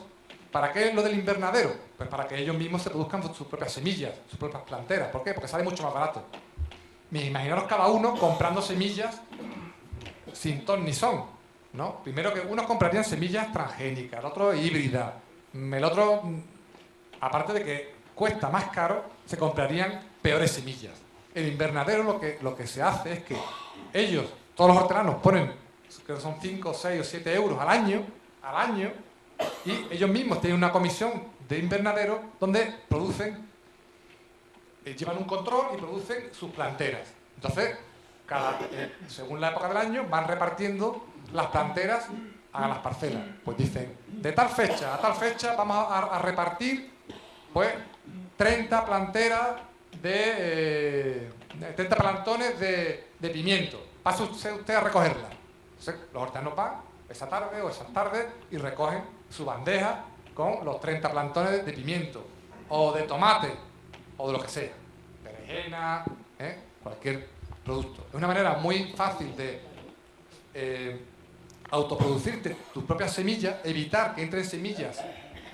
¿Para qué es lo del invernadero? Pues para que ellos mismos se produzcan sus propias semillas, sus propias planteras. ¿Por qué? Porque sale mucho más barato. Imaginaros cada uno comprando semillas sin ton ni son, ¿no? Primero que unos comprarían semillas transgénicas, el otro híbridas, el otro, aparte de que cuesta más caro, se comprarían peores semillas. El invernadero lo que se hace es que ellos, todos los hortelanos, ponen, creo que son 5, 6 o 7 euros al año, y ellos mismos tienen una comisión de invernadero donde producen, llevan un control y producen sus planteras. Entonces, según la época del año, van repartiendo las planteras a las parcelas. Pues dicen, de tal fecha a tal fecha vamos a repartir pues 30 planteras 30 plantones de pimiento. Pase usted a recogerla. Entonces, los hortelanos van esa tarde o esas tardes y recogen su bandeja con los 30 plantones de pimiento, o de tomate, o de lo que sea, berenjena, cualquier producto. Es una manera muy fácil de autoproducirte tus propias semillas, evitar que entren semillas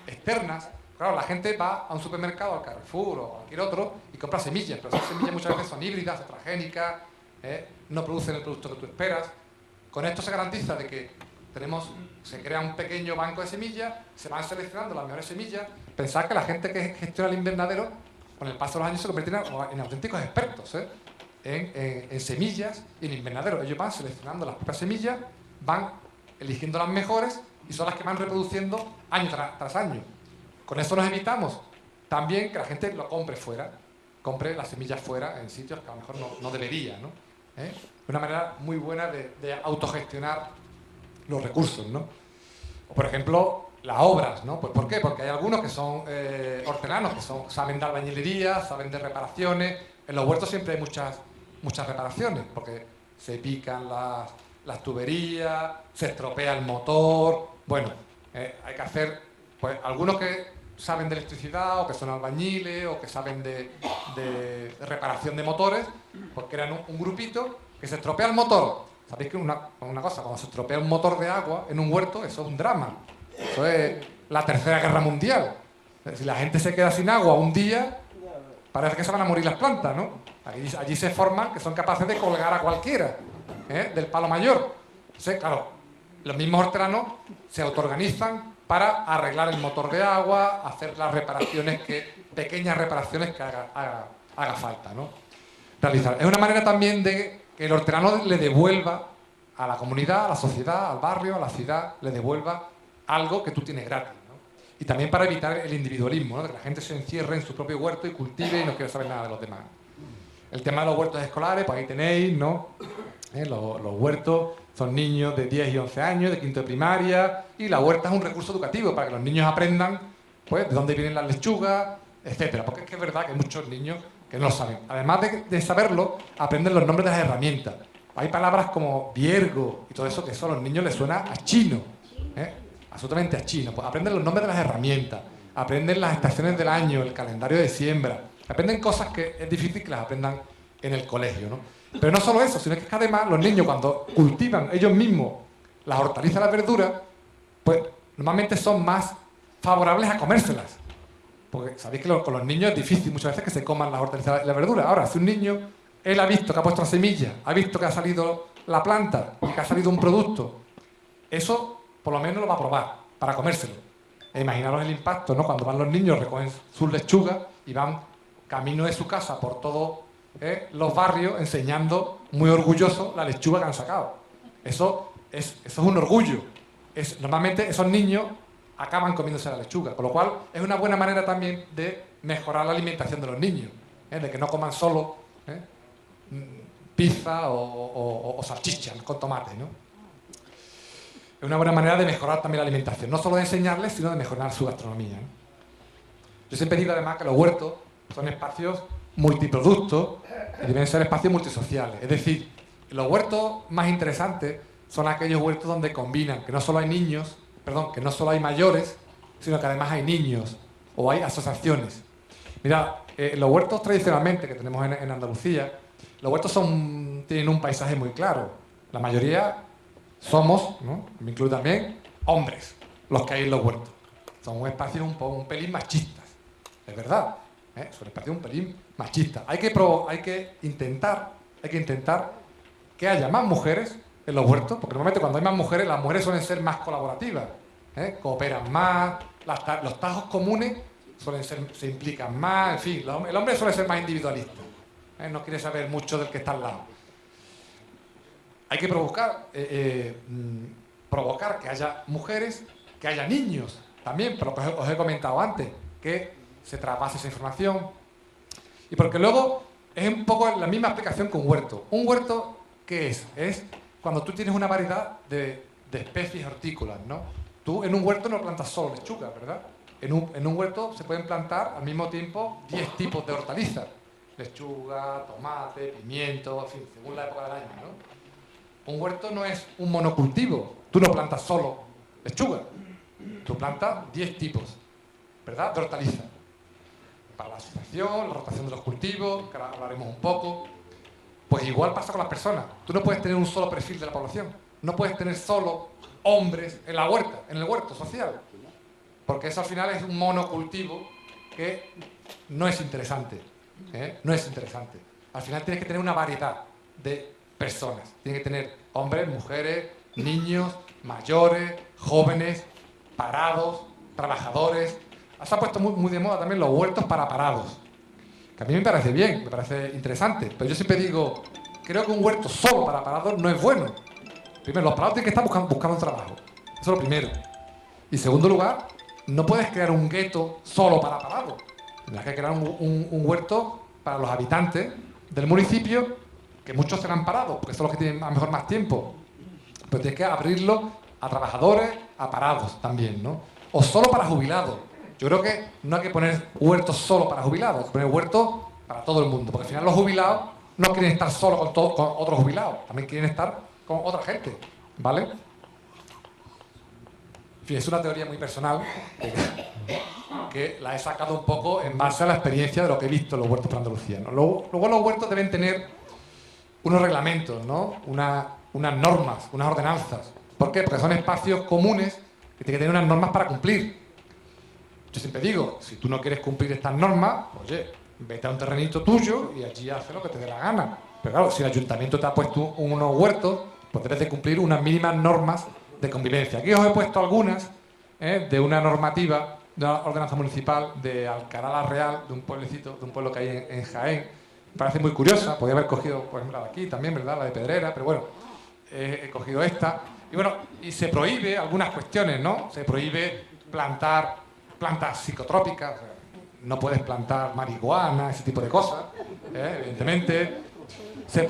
externas. Claro, la gente va a un supermercado, al Carrefour o a cualquier otro, y compra semillas, pero esas semillas muchas veces son híbridas, transgénicas, no producen el producto que tú esperas. Con esto se garantiza de que se crea un pequeño banco de semillas, se van seleccionando las mejores semillas. Pensad que la gente que gestiona el invernadero, con el paso de los años se convertirá en auténticos expertos en semillas y en invernadero. Ellos van seleccionando las propias semillas, van eligiendo las mejores y son las que van reproduciendo año tras año. Con eso nos evitamos también que la gente lo compre fuera, compre las semillas fuera en sitios que a lo mejor no debería, ¿no? Una manera muy buena de autogestionar los recursos, ¿no? O, por ejemplo, las obras, ¿no? Pues ¿por qué? Porque hay algunos que son hortelanos, que saben de albañilería, saben de reparaciones. En los huertos siempre hay muchas reparaciones, porque se pican las tuberías, se estropea el motor. Bueno, hay que hacer, pues, algunos que saben de electricidad, o que son albañiles, o que saben de reparación de motores, pues crean un grupito que se estropea el motor. Sabéis que una cosa, cuando se estropea un motor de agua en un huerto, eso es un drama. Eso es la Tercera Guerra Mundial. Si la gente se queda sin agua un día, parece que se van a morir las plantas, ¿no? Allí se forman que son capaces de colgar a cualquiera, del palo mayor. Entonces, claro, los mismos hortelanos se autoorganizan para arreglar el motor de agua, hacer las pequeñas reparaciones que haga falta, ¿no? Realizar. Es una manera también de que el hortelano le devuelva a la comunidad, a la sociedad, al barrio, a la ciudad, le devuelva algo que tú tienes gratis, ¿no? Y también para evitar el individualismo, ¿no? De que la gente se encierre en su propio huerto y cultive y no quiere saber nada de los demás. El tema de los huertos escolares, pues ahí tenéis, ¿no? Los huertos son niños de 10 y 11 años, de quinto de primaria, y la huerta es un recurso educativo para que los niños aprendan, pues, de dónde vienen las lechugas, etcétera. Porque es que es verdad que hay muchos niños que no lo saben. Además de saberlo, aprenden los nombres de las herramientas. Hay palabras como viergo y todo eso que eso a los niños les suena a chino, absolutamente a chino. Pues aprenden los nombres de las herramientas, aprenden las estaciones del año, el calendario de siembra, aprenden cosas que es difícil que las aprendan en el colegio, ¿no? Pero no solo eso, sino que además los niños, cuando cultivan ellos mismos las hortalizas y las verduras, pues normalmente son más favorables a comérselas. Porque sabéis que con los niños es difícil muchas veces que se coman las hortalizas y las verduras. Ahora, si un niño, él ha visto que ha puesto la semilla, ha visto que ha salido la planta y que ha salido un producto, eso por lo menos lo va a probar para comérselo. E imaginaros el impacto, ¿no? Cuando van los niños, recogen sus lechugas y van camino de su casa por todos los barrios enseñando muy orgullosos la lechuga que han sacado. Eso es un orgullo. Normalmente esos niños acaban comiéndose la lechuga, con lo cual es una buena manera también de mejorar la alimentación de los niños, de que no coman solo pizza o salchichas con tomate, ¿no? Es una buena manera de mejorar también la alimentación, no solo de enseñarles, sino de mejorar su gastronomía, ¿no? Yo siempre digo además que los huertos son espacios multiproductos y deben ser espacios multisociales. Es decir, los huertos más interesantes son aquellos huertos donde combinan que no solo hay que no solo hay mayores, sino que además hay niños o hay asociaciones. Mirad, los huertos tradicionalmente que tenemos en Andalucía, los huertos tienen un paisaje muy claro. La mayoría somos, ¿no? Me incluyo también, hombres, los que hay en los huertos. Son espacios un pelín machistas, es verdad. Son espacios un pelín machistas. Hay que intentar que haya más mujeres en los huertos, porque normalmente cuando hay más mujeres, las mujeres suelen ser más colaborativas, cooperan más, los tajos comunes se implican más, en fin, el hombre suele ser más individualista, no quiere saber mucho del que está al lado. Hay que provocar que haya mujeres, que haya niños también, pero os he comentado antes, que se trasvase esa información. Y porque luego es un poco la misma explicación que un huerto. ¿Un huerto qué es? Es cuando tú tienes una variedad de especies hortícolas, ¿no? Tú en un huerto no plantas solo lechuga, ¿verdad? En un huerto se pueden plantar al mismo tiempo 10 tipos de hortalizas. Lechuga, tomate, pimiento, en fin, según la época del año, ¿no? Un huerto no es un monocultivo. Tú no plantas solo lechuga. Tú plantas 10 tipos, ¿verdad?, de hortalizas. Para la asociación, la rotación de los cultivos, que ahora hablaremos un poco. Pues igual pasa con las personas. Tú no puedes tener un solo perfil de la población. No puedes tener solo hombres en la huerta, en el huerto social. Porque eso al final es un monocultivo que no es interesante. No es interesante. Al final tienes que tener una variedad de personas. Tienes que tener hombres, mujeres, niños, mayores, jóvenes, parados, trabajadores. Se ha puesto muy de moda también los huertos para parados, que a mí me parece bien, me parece interesante, pero yo siempre digo, creo que un huerto solo para parados no es bueno. Primero, los parados tienen que estar buscando un trabajo, eso es lo primero. Y en segundo lugar, no puedes crear un gueto solo para parados. Tendrás que crear un huerto para los habitantes del municipio, que muchos serán parados, porque son los que tienen a lo mejor más tiempo. Pero tienes que abrirlo a trabajadores, a parados también, ¿no? O solo para jubilados. Yo creo que no hay que poner huertos solo para jubilados, hay que poner huertos para todo el mundo, porque al final los jubilados no quieren estar solo con otros jubilados, también quieren estar con otra gente, ¿vale? En fin, es una teoría muy personal que la he sacado un poco en base a la experiencia de lo que he visto en los huertos para Andalucía, ¿no? Luego los huertos deben tener unos reglamentos, ¿no? Unas normas, unas ordenanzas. ¿Por qué? Porque son espacios comunes que tienen que tener unas normas para cumplir. Yo siempre digo, si tú no quieres cumplir estas normas, oye, vete a un terrenito tuyo y allí hace lo que te dé la gana. Pero claro, si el ayuntamiento te ha puesto unos huertos, pues debes de cumplir unas mínimas normas de convivencia. Aquí os he puesto algunas de una normativa, de una ordenanza municipal de Alcalá la Real, de un pueblecito, de un pueblo que hay en Jaén. Me parece muy curiosa, podría haber cogido, por ejemplo, la de aquí también, ¿verdad? La de Pedrera, pero bueno, he cogido esta. Y bueno, y se prohíbe algunas cuestiones, ¿no? Se prohíbe plantar plantas psicotrópicas, o sea, no puedes plantar marihuana, ese tipo de cosas, evidentemente. Se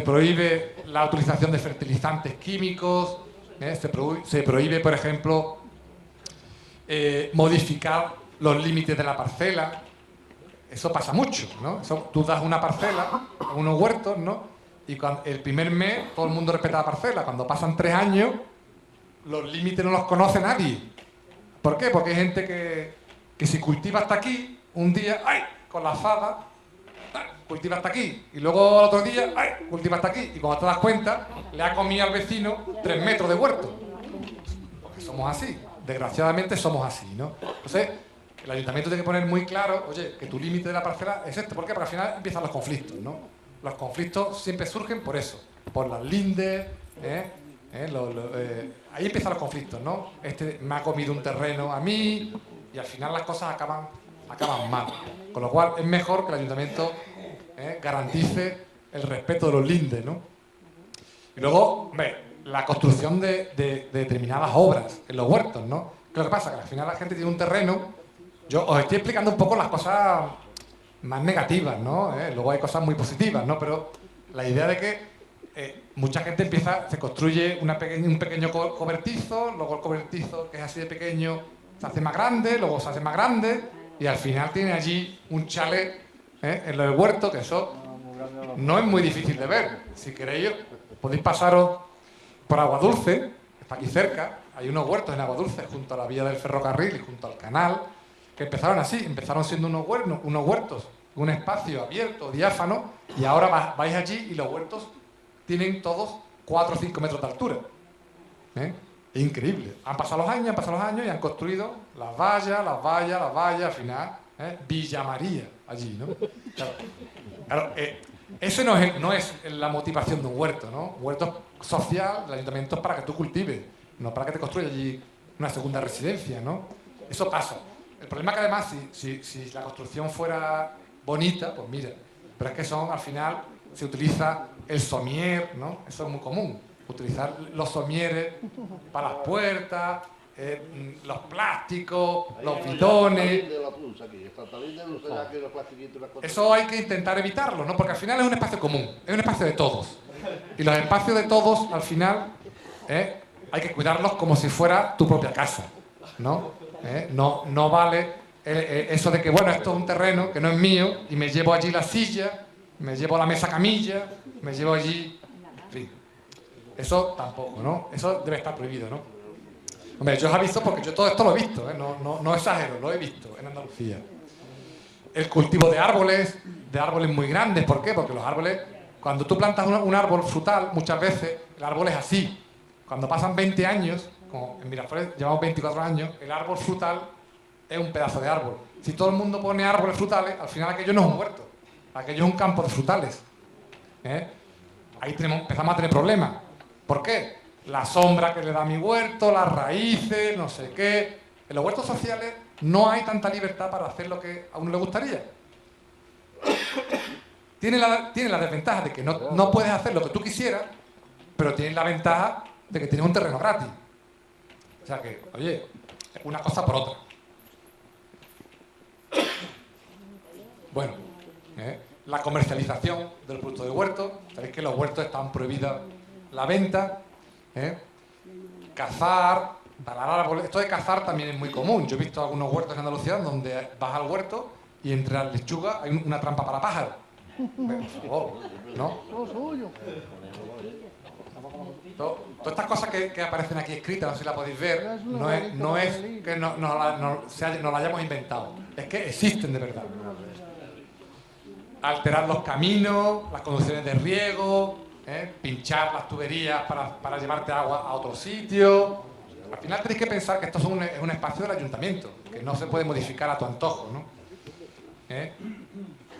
prohíbe la utilización de fertilizantes químicos, se prohíbe, por ejemplo, modificar los límites de la parcela. Eso pasa mucho, ¿no? Tú das una parcela a unos huertos, ¿no? Y el primer mes todo el mundo respeta la parcela. Cuando pasan 3 años, los límites no los conoce nadie. ¿Por qué? Porque hay gente que si cultiva hasta aquí, un día, ¡ay!, con la azada, cultiva hasta aquí. Y luego al otro día, ¡ay!, cultiva hasta aquí. Y cuando te das cuenta, le ha comido al vecino 3 metros de huerto. Porque somos así. Desgraciadamente somos así, ¿no? Entonces, el ayuntamiento tiene que poner muy claro, oye, que tu límite de la parcela es este. ¿Por qué? Porque al final empiezan los conflictos, ¿no? Los conflictos siempre surgen por eso. Por las lindes, ahí empiezan los conflictos, ¿no? Este me ha comido un terreno a mí y al final las cosas acaban mal. Con lo cual es mejor que el ayuntamiento garantice el respeto de los lindes, ¿no? Y luego, la construcción de determinadas obras en los huertos, ¿no? ¿Qué es lo que pasa? Que al final la gente tiene un terreno. Yo os estoy explicando un poco las cosas más negativas, ¿no? Luego hay cosas muy positivas, ¿no? Pero la idea de que mucha gente se construye un pequeño cobertizo, luego el cobertizo, que es así de pequeño, se hace más grande, luego se hace más grande, y al final tiene allí un chalet en el huerto, que eso no es muy difícil de ver. Si queréis, podéis pasaros por Aguadulce, que está aquí cerca. Hay unos huertos en Aguadulce, junto a la vía del ferrocarril y junto al canal, que empezaron así, empezaron siendo unos huertos, un espacio abierto, diáfano, y ahora vais allí y los huertos tienen todos 4 o 5 metros de altura. Es increíble. Han pasado los años y han construido las vallas, al final, Villa María, allí, ¿no? Claro, eso no es la motivación de un huerto, ¿no? Un huerto social, el ayuntamiento es para que tú cultives, no para que te construyas allí una segunda residencia, ¿no? Eso pasa. El problema es que además, si la construcción fuera bonita, pues mira, pero es que al final se utiliza el somier, ¿no? Eso es muy común, utilizar los somieres para las puertas, los plásticos, los bidones. Eso hay que intentar evitarlo, ¿no? Porque al final es un espacio común, es un espacio de todos. Y los espacios de todos, al final, hay que cuidarlos como si fuera tu propia casa, ¿no? No vale eso de que, bueno, esto es un terreno que no es mío y me llevo allí la silla, me llevo la mesa camilla, me llevo allí... En fin, eso tampoco, ¿no? Eso debe estar prohibido, ¿no? Hombre, yo os aviso porque yo todo esto lo he visto, no exagero, lo he visto en Andalucía. El cultivo de árboles muy grandes, ¿por qué? Porque los árboles, cuando tú plantas un árbol frutal, muchas veces el árbol es así. Cuando pasan 20 años, como en Miraflores llevamos 24 años, el árbol frutal es un pedazo de árbol. Si todo el mundo pone árboles frutales, al final aquello no es un huerto, aquello es un campo de frutales. Ahí empezamos a tener problemas. ¿Por qué? La sombra que le da a mi huerto, las raíces, no sé qué. En los huertos sociales no hay tanta libertad para hacer lo que a uno le gustaría. Tiene la desventaja de que no puedes hacer lo que tú quisieras, pero tienes la ventaja de que tienes un terreno gratis. O sea que, oye, una cosa por otra. Bueno, la comercialización de los productos de huerto. Sabéis que los huertos están prohibidos la venta. Cazar, talar árboles. Esto de cazar también es muy común. Yo he visto algunos huertos en Andalucía donde vas al huerto y entre las lechugas hay una trampa para pájaros. Por favor, ¿no? Todas estas cosas que aparecen aquí escritas, no sé si las podéis ver, no es que nos las hayamos inventado, es que existen de verdad. Alterar los caminos, las conducciones de riego, pinchar las tuberías para llevarte agua a otro sitio. Al final tenéis que pensar que esto es un espacio del ayuntamiento, que no se puede modificar a tu antojo, ¿no?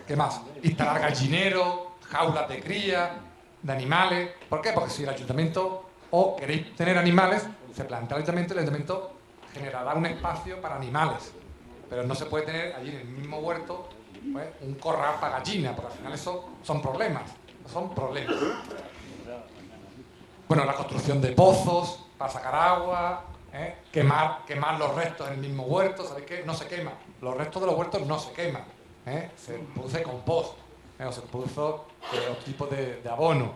¿Qué más? Instalar gallineros, jaulas de cría, de animales. ¿Por qué? Porque si el ayuntamiento, o queréis tener animales, se plantea el ayuntamiento generará un espacio para animales. Pero no se puede tener allí en el mismo huerto, pues, un corral para gallinas, porque al final eso son problemas. Son problemas. Bueno, la construcción de pozos para sacar agua, quemar los restos en el mismo huerto. ¿Sabéis qué? No se quema. Los restos de los huertos no se queman. Se produce compost, o se produce otro tipo de abono.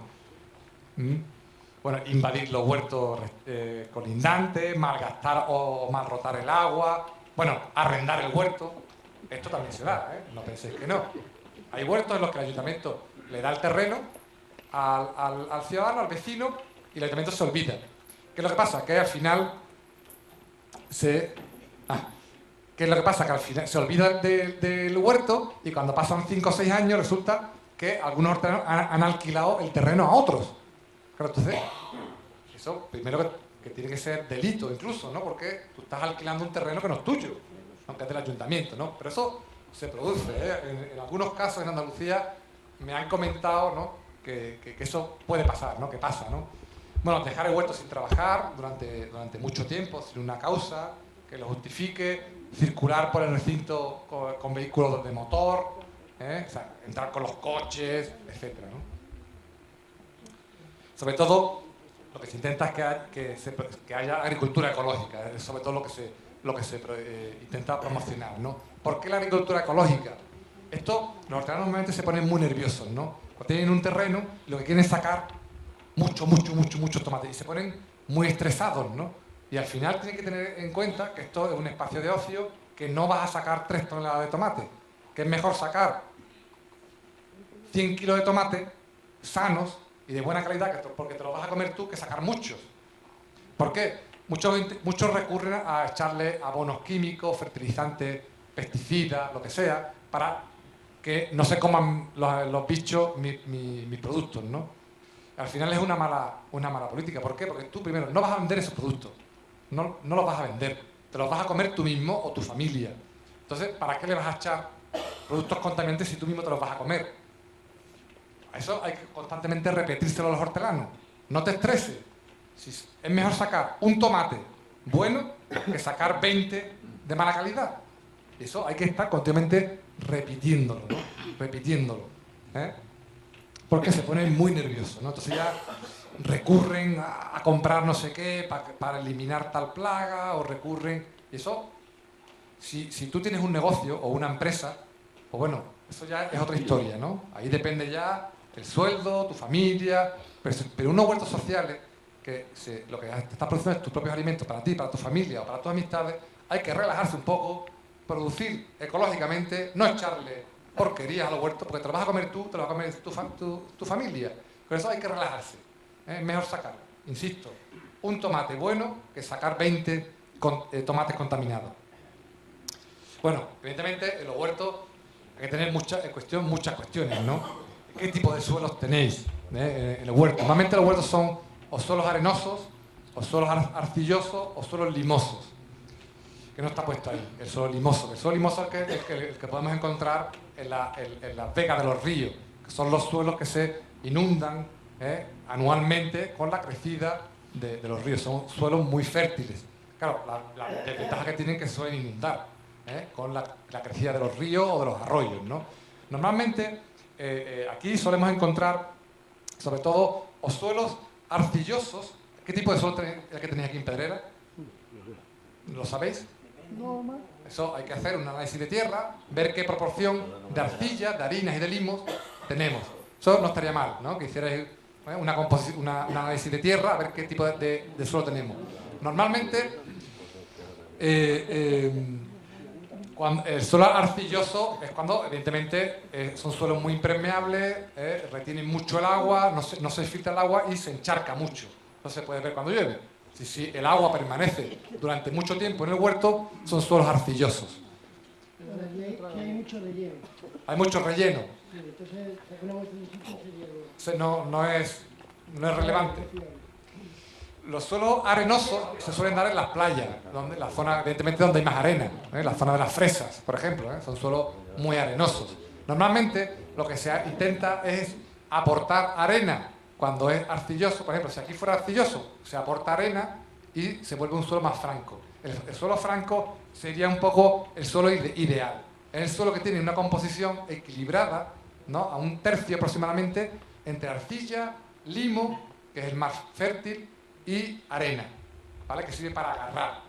Bueno, invadir los huertos colindantes, malgastar o malrotar el agua, bueno, arrendar el huerto. Esto también se da, no penséis que no. Hay huertos en los que el ayuntamiento le da el terreno al ciudadano, al vecino, y el ayuntamiento se olvida. ¿Qué es lo que pasa? Que al final ¿qué es lo que pasa? Que al final se olvida del huerto y cuando pasan 5 o 6 años resulta que algunos hortelanos han alquilado el terreno a otros. Claro, entonces, eso primero que tiene que ser delito incluso, ¿no? Porque tú estás alquilando un terreno que no es tuyo, aunque es del ayuntamiento, ¿no? Pero eso se produce, en algunos casos en Andalucía me han comentado, ¿no? que eso puede pasar, ¿no? Que pasa, ¿no? Bueno, dejar el huerto sin trabajar durante mucho tiempo, sin una causa que lo justifique, circular por el recinto con vehículos de motor, o sea, entrar con los coches, etc., ¿no? Sobre todo, lo que se intenta es que haya agricultura ecológica, es sobre todo lo que se intenta promocionar, ¿no? ¿Por qué la agricultura ecológica? Esto, los hortelanos normalmente se ponen muy nerviosos, ¿no? Cuando tienen un terreno, lo que quieren es sacar muchos tomates y se ponen muy estresados, ¿no? Y al final tienen que tener en cuenta que esto es un espacio de ocio, que no vas a sacar 3 toneladas de tomate, que es mejor sacar 100 kilos de tomate sanos y de buena calidad, porque te los vas a comer tú, que sacar muchos. ¿Por qué? Muchos recurren a echarle abonos químicos, fertilizantes, pesticidas, lo que sea, para que no se coman los bichos mis productos, ¿no? Al final es una mala política. ¿Por qué? Porque tú primero no vas a vender esos productos, no los vas a vender, te los vas a comer tú mismo o tu familia. Entonces, ¿para qué le vas a echar productos contaminantes si tú mismo te los vas a comer? Eso hay que constantemente repetírselo a los hortelanos. No te estreses. Es mejor sacar un tomate bueno que sacar 20 de mala calidad. Eso hay que estar continuamente repitiéndolo, ¿no? Repitiéndolo. Porque se ponen muy nerviosos, ¿no? Entonces ya recurren a comprar no sé qué para eliminar tal plaga, o recurren... Y eso, si tú tienes un negocio o una empresa, pues bueno, eso ya es otra historia, ¿no? Ahí depende ya el sueldo, tu familia, pero unos huertos sociales, que lo que te estás produciendo es tus propios alimentos para ti, para tu familia o para tus amistades, hay que relajarse un poco, producir ecológicamente, no echarle porquerías a los huertos, porque te lo vas a comer tú, te lo va a comer tu familia. Por eso hay que relajarse. Es mejor sacar, insisto, un tomate bueno que sacar 20 tomates contaminados. Bueno, evidentemente en los huertos hay que tener muchas cuestiones, ¿no? ¿Qué tipo de suelos tenéis en el huerto? Normalmente los huertos son o suelos arenosos, o suelos arcillosos, o suelos limosos. Que no está puesto ahí, el suelo limoso. El suelo limoso es el que podemos encontrar en las vegas de los ríos, que son los suelos que se inundan anualmente con la crecida de los ríos. Son suelos muy fértiles. Claro, la desventaja que tienen es que se suelen inundar con la crecida de los ríos o de los arroyos, ¿no? Normalmente aquí solemos encontrar, sobre todo, o suelos arcillosos. ¿Qué tipo de suelo es el que tenéis aquí en Pedrera? ¿Lo sabéis? Eso hay que hacer un análisis de tierra, ver qué proporción de arcilla, de harinas y de limos tenemos. Eso no estaría mal, ¿no? Que hicierais un análisis de tierra, a ver qué tipo de suelo tenemos. Normalmente, cuando el suelo arcilloso es cuando, evidentemente, son suelos muy impermeables, retienen mucho el agua, no se filtra el agua y se encharca mucho. No se puede ver cuando llueve. Si el agua permanece durante mucho tiempo en el huerto, son suelos arcillosos. Hay mucho relleno. Hay mucho relleno. Sí, entonces, una vuelta de sitio No es relevante. Los suelos arenosos se suelen dar en las playas, la zona, evidentemente, donde hay más arena, la zona de las fresas, por ejemplo, son suelos muy arenosos. Normalmente lo que se intenta es aportar arena cuando es arcilloso. Por ejemplo, si aquí fuera arcilloso, se aporta arena y se vuelve un suelo más franco. El suelo franco sería un poco el suelo ideal. Es el suelo que tiene una composición equilibrada, ¿no? A un tercio aproximadamente entre arcilla, limo, que es el más fértil, y arena, ¿vale? Que sirve para agarrar.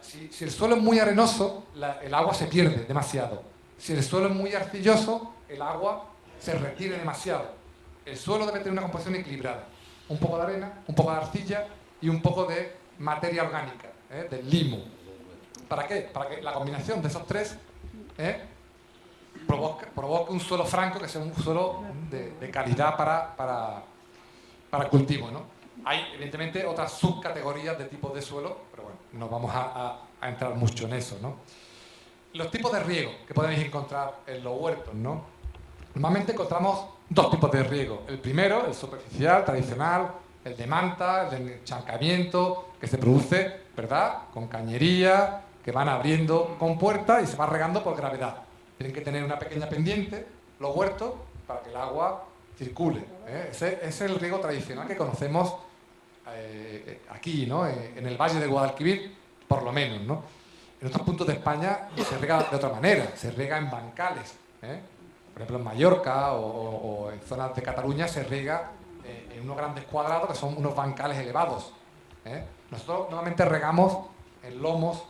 Si el suelo es muy arenoso, el agua se pierde demasiado. Si el suelo es muy arcilloso, el agua se retiene demasiado. El suelo debe tener una composición equilibrada. Un poco de arena, un poco de arcilla y un poco de materia orgánica, del limo. ¿Para qué? Para que la combinación de esos tres provoque un suelo franco, que sea un suelo de calidad para el cultivo, ¿no? Hay, evidentemente, otras subcategorías de tipos de suelo, pero bueno, no vamos a entrar mucho en eso, ¿no? Los tipos de riego que podéis encontrar en los huertos, ¿no? Normalmente encontramos dos tipos de riego. El primero, el superficial, tradicional, el de manta, el de encharcamiento, que se produce, ¿verdad?, con cañería, que van abriendo con puertas y se va regando por gravedad. Tienen que tener una pequeña pendiente, los huertos, para que el agua circule. Ese es el riego tradicional que conocemos aquí, ¿no? En el Valle de Guadalquivir, por lo menos, ¿no? En otros puntos de España se riega de otra manera, se riega en bancales. Por ejemplo, en Mallorca o en zonas de Cataluña se riega en unos grandes cuadrados que son unos bancales elevados. Nosotros normalmente regamos en lomos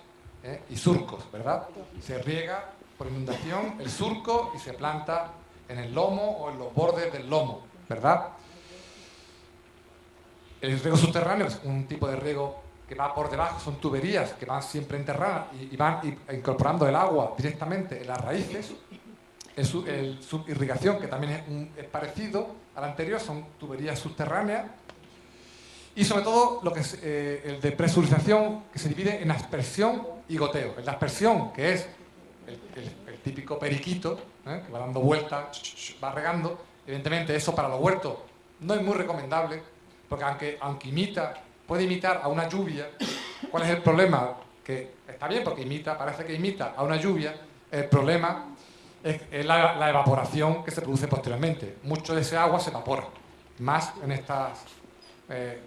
y surcos, ¿verdad? Se riega por inundación el surco y se planta en el lomo o en los bordes del lomo, ¿verdad? El riego subterráneo es un tipo de riego que va por debajo, son tuberías que van siempre enterradas y van incorporando el agua directamente en las raíces. El subirrigación, que también es parecido al anterior, son tuberías subterráneas. Y sobre todo lo que es el de presurización, que se divide en aspersión y goteo. El de aspersión, que es el típico periquito, que va dando vueltas, va regando. Evidentemente eso para los huertos no es muy recomendable, porque aunque puede imitar a una lluvia. ¿Cuál es el problema? Que está bien porque parece que imita a una lluvia. El problema es la evaporación que se produce posteriormente. Mucho de ese agua se evapora, más en estas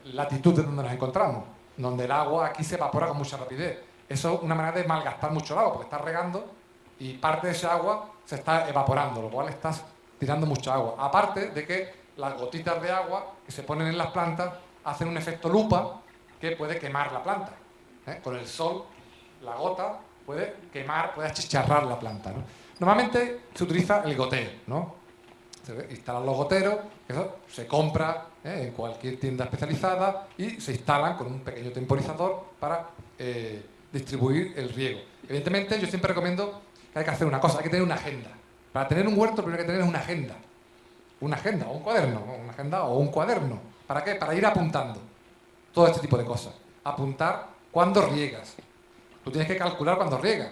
latitudes donde nos encontramos, donde el agua aquí se evapora con mucha rapidez. Eso es una manera de malgastar mucho el agua, porque estás regando y parte de ese agua se está evaporando, lo cual estás tirando mucha agua. Aparte de que las gotitas de agua que se ponen en las plantas hacen un efecto lupa que puede quemar la planta. Con el sol, la gota puede quemar, puede achicharrar la planta, ¿no? Normalmente se utiliza el goteo, ¿no? Se instalan los goteros, eso se compra en cualquier tienda especializada y se instalan con un pequeño temporizador para distribuir el riego. Evidentemente, yo siempre recomiendo que hay que hacer una cosa, hay que tener una agenda. Para tener un huerto, lo primero que hay que tener es una agenda. Una agenda o un cuaderno, una agenda o un cuaderno. ¿Para qué? Para ir apuntando todo este tipo de cosas. Apuntar cuándo riegas. Tú tienes que calcular cuándo riegas.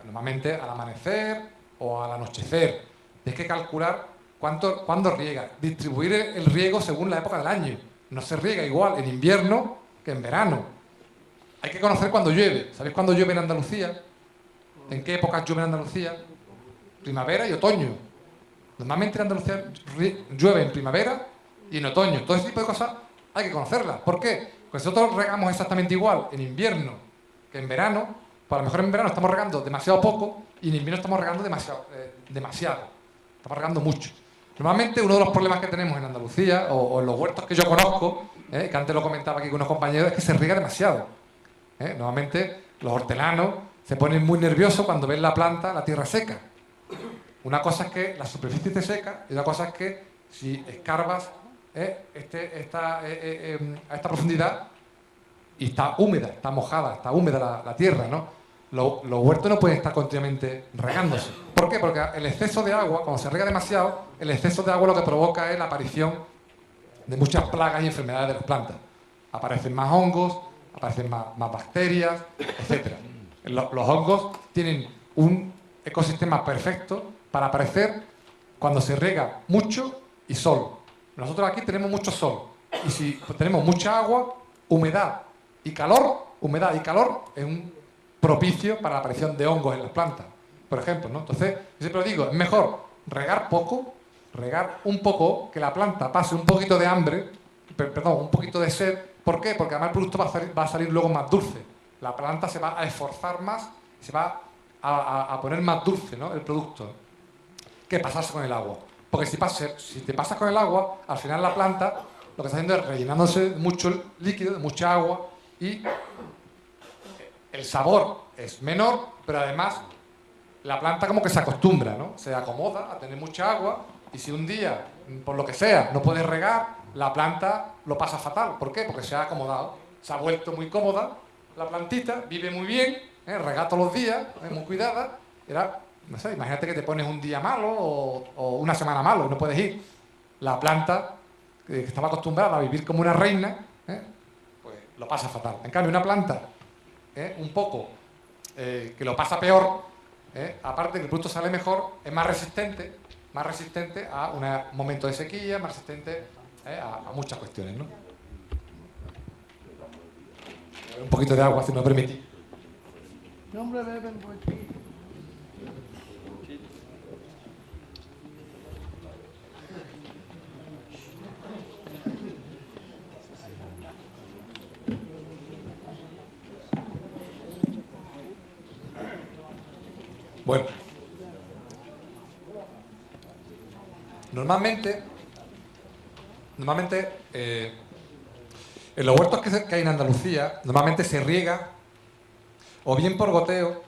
Normalmente al amanecer o al anochecer. Tienes que calcular cuándo riegas. Distribuir el riego según la época del año. No se riega igual en invierno que en verano. Hay que conocer cuándo llueve. ¿Sabéis cuándo llueve en Andalucía? ¿En qué épocas llueve en Andalucía? Primavera y otoño. Normalmente en Andalucía llueve en primavera y en otoño. Todo ese tipo de cosas hay que conocerlas. ¿Por qué? Porque si nosotros regamos exactamente igual en invierno que en verano, pues a lo mejor en verano estamos regando demasiado poco y en invierno estamos regando demasiado. Estamos regando mucho. Normalmente uno de los problemas que tenemos en Andalucía o en los huertos que yo conozco, que antes lo comentaba aquí con unos compañeros, es que se riega demasiado. Normalmente los hortelanos se ponen muy nerviosos cuando ven la planta, la tierra seca. Una cosa es que la superficie esté seca y otra cosa es que si escarbas a esta profundidad y está húmeda, está mojada, está húmeda la tierra, ¿no? Los huertos no pueden estar continuamente regándose. ¿Por qué? Porque el exceso de agua, cuando se riega demasiado, el exceso de agua lo que provoca es la aparición de muchas plagas y enfermedades de las plantas. Aparecen más hongos, aparecen más bacterias, etc. Los hongos tienen un ecosistema perfecto para aparecer cuando se riega mucho y sol. Nosotros aquí tenemos mucho sol. Y si tenemos mucha agua, humedad y calor es un propicio para la aparición de hongos en las plantas, por ejemplo, ¿no? Entonces, yo siempre digo, es mejor regar un poco, que la planta pase un poquito de hambre, un poquito de sed. ¿Por qué? Porque además el producto va a salir luego más dulce. La planta se va a esforzar más, se va a poner más dulce, ¿no? El producto, que pasarse con el agua. Porque si te pasas con el agua, al final la planta lo que está haciendo es rellenándose de mucho líquido, de mucha agua, y el sabor es menor, pero además la planta como que se acostumbra, ¿no? Se acomoda a tener mucha agua, y si un día, por lo que sea, no puedes regar, la planta lo pasa fatal. ¿Por qué? Porque se ha acomodado, se ha vuelto muy cómoda la plantita, vive muy bien, rega todos los días, muy cuidada. No sé, imagínate que te pones un día malo o una semana malo y no puedes ir. La planta, que estaba acostumbrada a vivir como una reina, pues lo pasa fatal. En cambio, una planta un poco que lo pasa peor, aparte de que el producto sale mejor, es más resistente a un momento de sequía, más resistente a muchas cuestiones, ¿no? Un poquito de agua, si me lo permitís. No, hombre, beben, pues. Bueno, normalmente en los huertos que hay en Andalucía, normalmente se riega o bien por goteo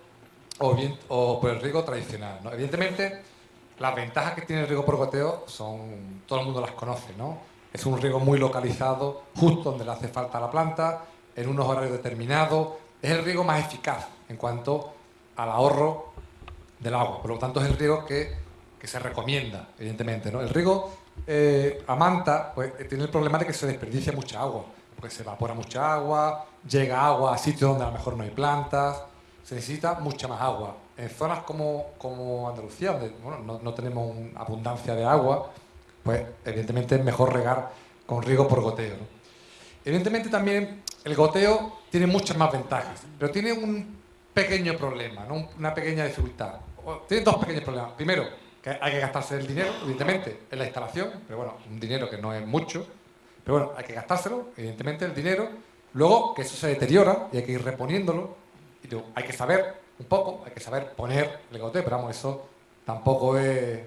o por el riego tradicional, ¿no? Evidentemente, las ventajas que tiene el riego por goteo todo el mundo las conoce, ¿no? Es un riego muy localizado, justo donde le hace falta a la planta, en unos horarios determinados. Es el riego más eficaz en cuanto al ahorro del agua. Por lo tanto, es el riego que se recomienda, evidentemente, ¿no? El riego a manta pues, tiene el problema de que se desperdicia mucha agua, porque se evapora mucha agua, llega agua a sitios donde a lo mejor no hay plantas, se necesita mucha más agua. En zonas como Andalucía, donde no tenemos abundancia de agua, pues evidentemente es mejor regar con riego por goteo, ¿no? Evidentemente también el goteo tiene muchas más ventajas, pero tiene un pequeño problema, ¿no? Una pequeña dificultad. Tiene dos pequeños problemas. Primero, que hay que gastarse el dinero, evidentemente, en la instalación, pero bueno, un dinero que no es mucho, pero bueno, hay que gastárselo, evidentemente, el dinero. Luego, que eso se deteriora y hay que ir reponiéndolo. Y hay que saber un poco, hay que saber poner el goteo, pero vamos, eso tampoco es...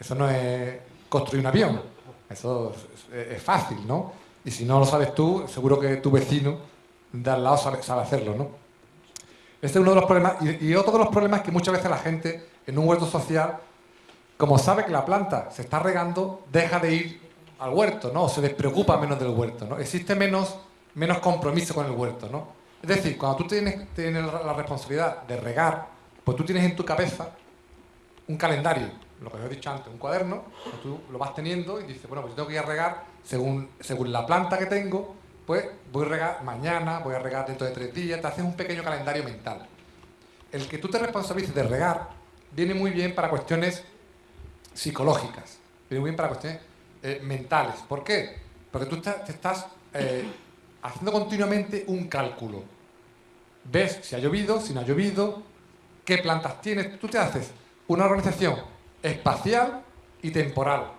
Eso no es construir un avión, eso es fácil, ¿no? Y si no lo sabes tú, seguro que tu vecino de al lado sabe hacerlo, ¿no? Este es uno de los problemas. Y otro de los problemas es que muchas veces la gente en un huerto social, como sabe que la planta se está regando, deja de ir al huerto, ¿no? O se despreocupa menos del huerto, ¿no? Existe menos compromiso con el huerto, ¿no? Es decir, cuando tú tienes la responsabilidad de regar, pues tú tienes en tu cabeza un calendario, lo que os he dicho antes, un cuaderno, tú lo vas teniendo y dices, bueno, pues yo tengo que ir a regar según la planta que tengo, pues voy a regar mañana, voy a regar dentro de 3 días, te haces un pequeño calendario mental. El que tú te responsabilices de regar viene muy bien para cuestiones psicológicas, viene muy bien para cuestiones mentales. ¿Por qué? Porque tú te estás haciendo continuamente un cálculo. Ves si ha llovido, si no ha llovido, qué plantas tienes. Tú te haces una organización espacial y temporal.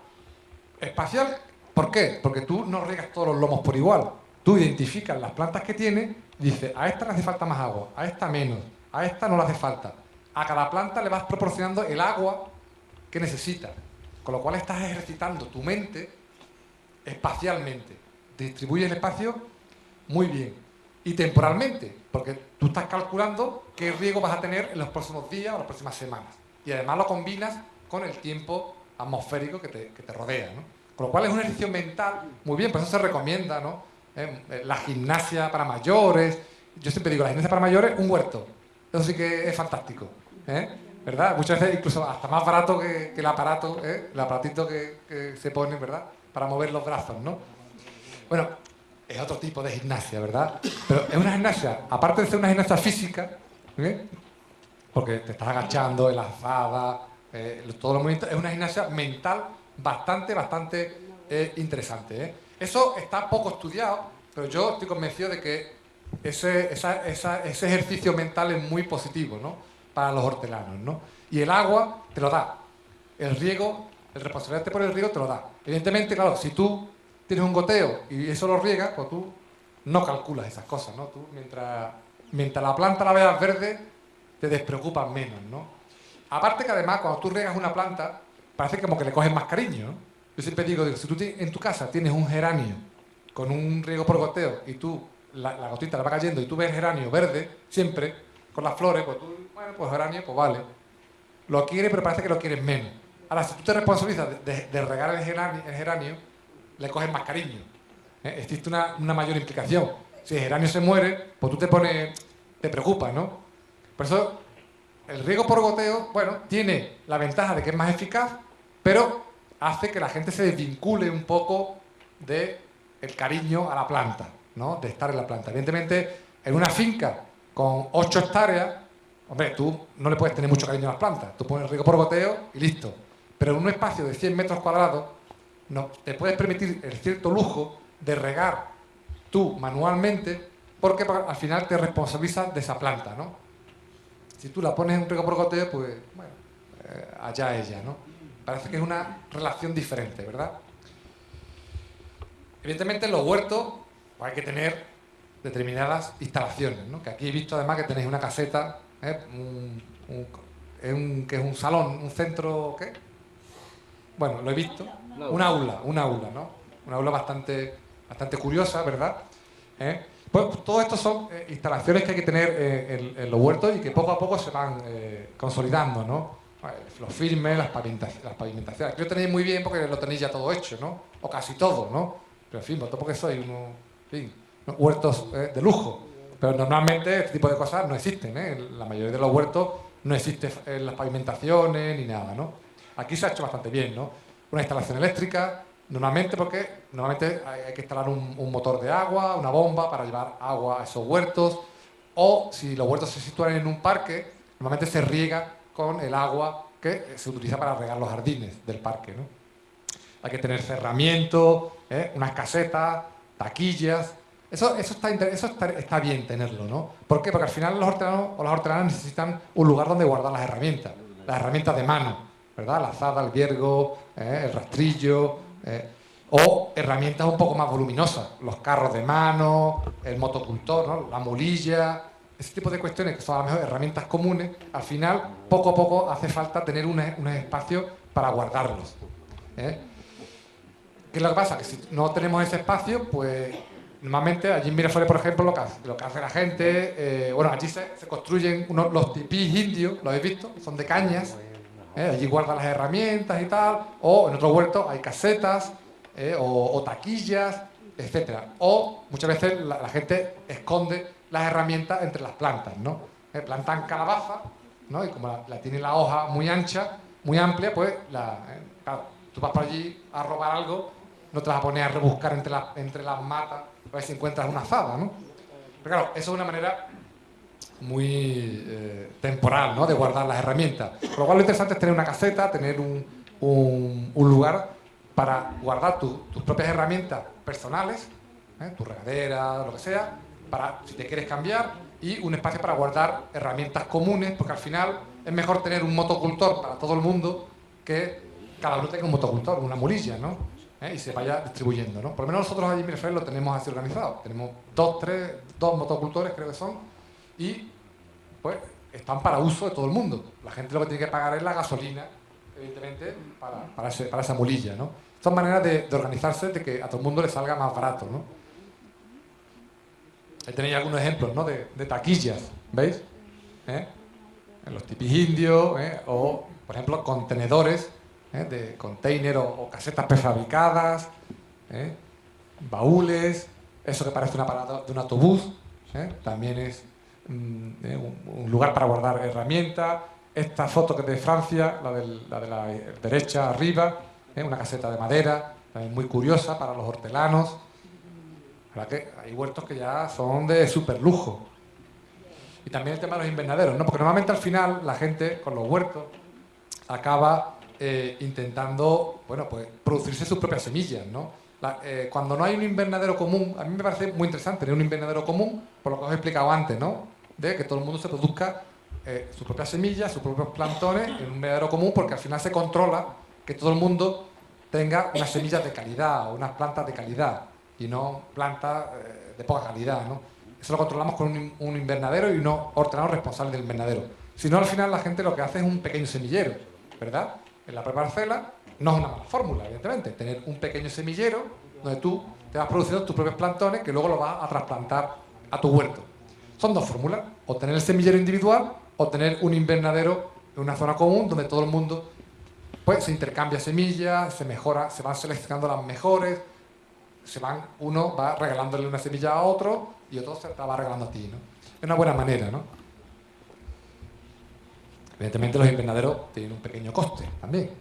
Espacial, ¿por qué? Porque tú no riegas todos los lomos por igual. Tú identificas las plantas que tienes y dices, a esta le hace falta más agua, a esta menos, a esta no le hace falta. A cada planta le vas proporcionando el agua que necesita. Con lo cual estás ejercitando tu mente espacialmente. Distribuyes el espacio muy bien. y temporalmente, porque tú estás calculando qué riego vas a tener en los próximos días o las próximas semanas. Y además lo combinas con el tiempo atmosférico que te rodea, ¿no? Con lo cual es un ejercicio mental muy bien, por eso se recomienda, ¿no? La gimnasia para mayores. Yo siempre digo, la gimnasia para mayores, un huerto. Eso sí que es fantástico, ¿verdad? Muchas veces incluso hasta más barato que el aparato, el aparatito que se pone, ¿verdad? Para mover los brazos, ¿no? Bueno, es otro tipo de gimnasia, ¿verdad? Pero es una gimnasia, aparte de ser una gimnasia física, porque te estás agachando, en la alzada, todos los movimientos, es una gimnasia mental bastante interesante. Eso está poco estudiado, pero yo estoy convencido de que ese ejercicio mental es muy positivo, ¿no? Para los hortelanos, ¿no? Y el agua te lo da. El riego, el responsabilidad por el riego te lo da. Evidentemente, claro, si tú tienes un goteo y eso lo riegas, pues tú no calculas esas cosas, ¿no? Tú, mientras la planta la veas verde, te despreocupas menos, ¿no? Aparte que además, cuando tú riegas una planta, parece como que le coges más cariño, ¿no? Yo siempre digo, si tú en tu casa tienes un geranio con un riego por goteo y tú, la gotita le va cayendo y tú ves el geranio verde, siempre, con las flores, pues tú, bueno, pues geranio, pues vale. Lo quieres, pero parece que lo quieres menos. Ahora, si tú te responsabilizas de regar el geranio, le coges más cariño. Existe una mayor implicación. Si el geranio se muere, pues tú te preocupas, ¿no? Por eso, el riego por goteo, bueno, tiene la ventaja de que es más eficaz, pero hace que la gente se desvincule un poco del cariño a la planta, ¿no? De estar en la planta. Evidentemente, en una finca con 8 hectáreas, hombre, tú no le puedes tener mucho cariño a las plantas. Tú pones riego por goteo y listo. Pero en un espacio de 100 metros cuadrados, no, te puedes permitir el cierto lujo de regar tú manualmente, porque al final te responsabilizas de esa planta, ¿no? Si tú la pones en riego por goteo, pues, bueno, allá ella, ¿no? Parece que es una relación diferente, ¿verdad? Evidentemente, en los huertos pues hay que tener determinadas instalaciones, ¿no? Que aquí he visto además que tenéis una caseta, que es un salón, un centro, ¿qué? Bueno, lo he visto. Un aula, ¿no? Una aula bastante curiosa, ¿verdad? Pues todo esto son instalaciones que hay que tener en los huertos y que poco a poco se van consolidando, ¿no? Los firmes, las pavimentaciones. Aquí lo tenéis muy bien porque lo tenéis ya todo hecho, ¿no? O casi todo, ¿no? Pero en fin, vosotros porque sois unos huertos de lujo. Pero normalmente este tipo de cosas no existen, ¿eh? En la mayoría de los huertos no existen las pavimentaciones ni nada, ¿no? Aquí se ha hecho bastante bien, ¿no? Una instalación eléctrica, normalmente hay que instalar un motor de agua, una bomba para llevar agua a esos huertos, o si los huertos se sitúan en un parque, normalmente se riega con el agua que se utiliza para regar los jardines del parque, ¿no? Hay que tener cerramiento, unas casetas, taquillas. Eso está bien tenerlo, ¿no? ¿Por qué? Porque al final los hortelanos o las hortelanas necesitan un lugar donde guardar las herramientas de mano, ¿verdad? La azada, el viergo, el rastrillo, o herramientas un poco más voluminosas, los carros de mano, el motocultor, ¿no? La mulilla, ese tipo de cuestiones que son a lo mejor herramientas comunes. Al final, poco a poco hace falta tener un espacio para guardarlos, ¿Qué es lo que pasa? Que si no tenemos ese espacio, pues normalmente allí en Miraflores, por ejemplo, lo que hace la gente, bueno, allí se construyen los tipís indios, ¿lo habéis visto? Son de cañas. Allí guardan las herramientas y tal, o en otros huertos hay casetas, o taquillas, etcétera. O muchas veces la gente esconde las herramientas entre las plantas, ¿no? Plantan calabaza, ¿no? Y como la tiene la hoja muy ancha, muy amplia, pues claro, tú vas por allí a robar algo, no te vas a poner a rebuscar entre las matas a ver si encuentras una azada, ¿no? Pero claro, eso es una manera muy temporal, ¿no? De guardar las herramientas. Por lo cual lo interesante es tener una caseta, tener un lugar para guardar tus propias herramientas personales, tu regadera, lo que sea, para si te quieres cambiar, y un espacio para guardar herramientas comunes, porque al final es mejor tener un motocultor para todo el mundo que cada uno tenga un motocultor, una mulilla, ¿no? Y se vaya distribuyendo, ¿no? Por lo menos nosotros allí en Miraflores lo tenemos así organizado. Tenemos dos motocultores, creo que son, y pues están para uso de todo el mundo. La gente lo que tiene que pagar es la gasolina, evidentemente, para esa mulilla, ¿no? Son maneras de organizarse, de que a todo el mundo le salga más barato, ¿no? Ahí tenéis algunos ejemplos, ¿no? de taquillas, ¿veis? En los tipis indios, o, por ejemplo, contenedores de container o casetas prefabricadas, baúles, eso que parece una parada de un autobús, también es un lugar para guardar herramientas. Esta foto que es de Francia, la de la derecha arriba, una caseta de madera, también muy curiosa para los hortelanos. La verdad que hay huertos que ya son de súper lujo. Y también el tema de los invernaderos, ¿no? Porque normalmente al final la gente con los huertos acaba intentando, bueno, pues producirse sus propias semillas, ¿no? Cuando no hay un invernadero común, a mí me parece muy interesante tener un invernadero común, por lo que os he explicado antes, ¿no? De que todo el mundo se produzca sus propias semillas, sus propios plantones en un invernadero común, porque al final se controla que todo el mundo tenga unas semillas de calidad o unas plantas de calidad y no plantas de poca calidad, ¿no? Eso lo controlamos con un invernadero y unos hortelanos responsables del invernadero. Si no, al final la gente lo que hace es un pequeño semillero, ¿verdad? En la propia parcela no es una mala fórmula, evidentemente, tener un pequeño semillero donde tú te vas produciendo tus propios plantones que luego los vas a trasplantar a tu huerto. Son dos fórmulas, o tener el semillero individual o tener un invernadero en una zona común donde todo el mundo pues se intercambia semillas, se mejora, se van seleccionando las mejores, uno va regalándole una semilla a otro y otro se la va regalando a ti, ¿no? Es una buena manera, ¿no? Evidentemente los invernaderos tienen un pequeño coste también,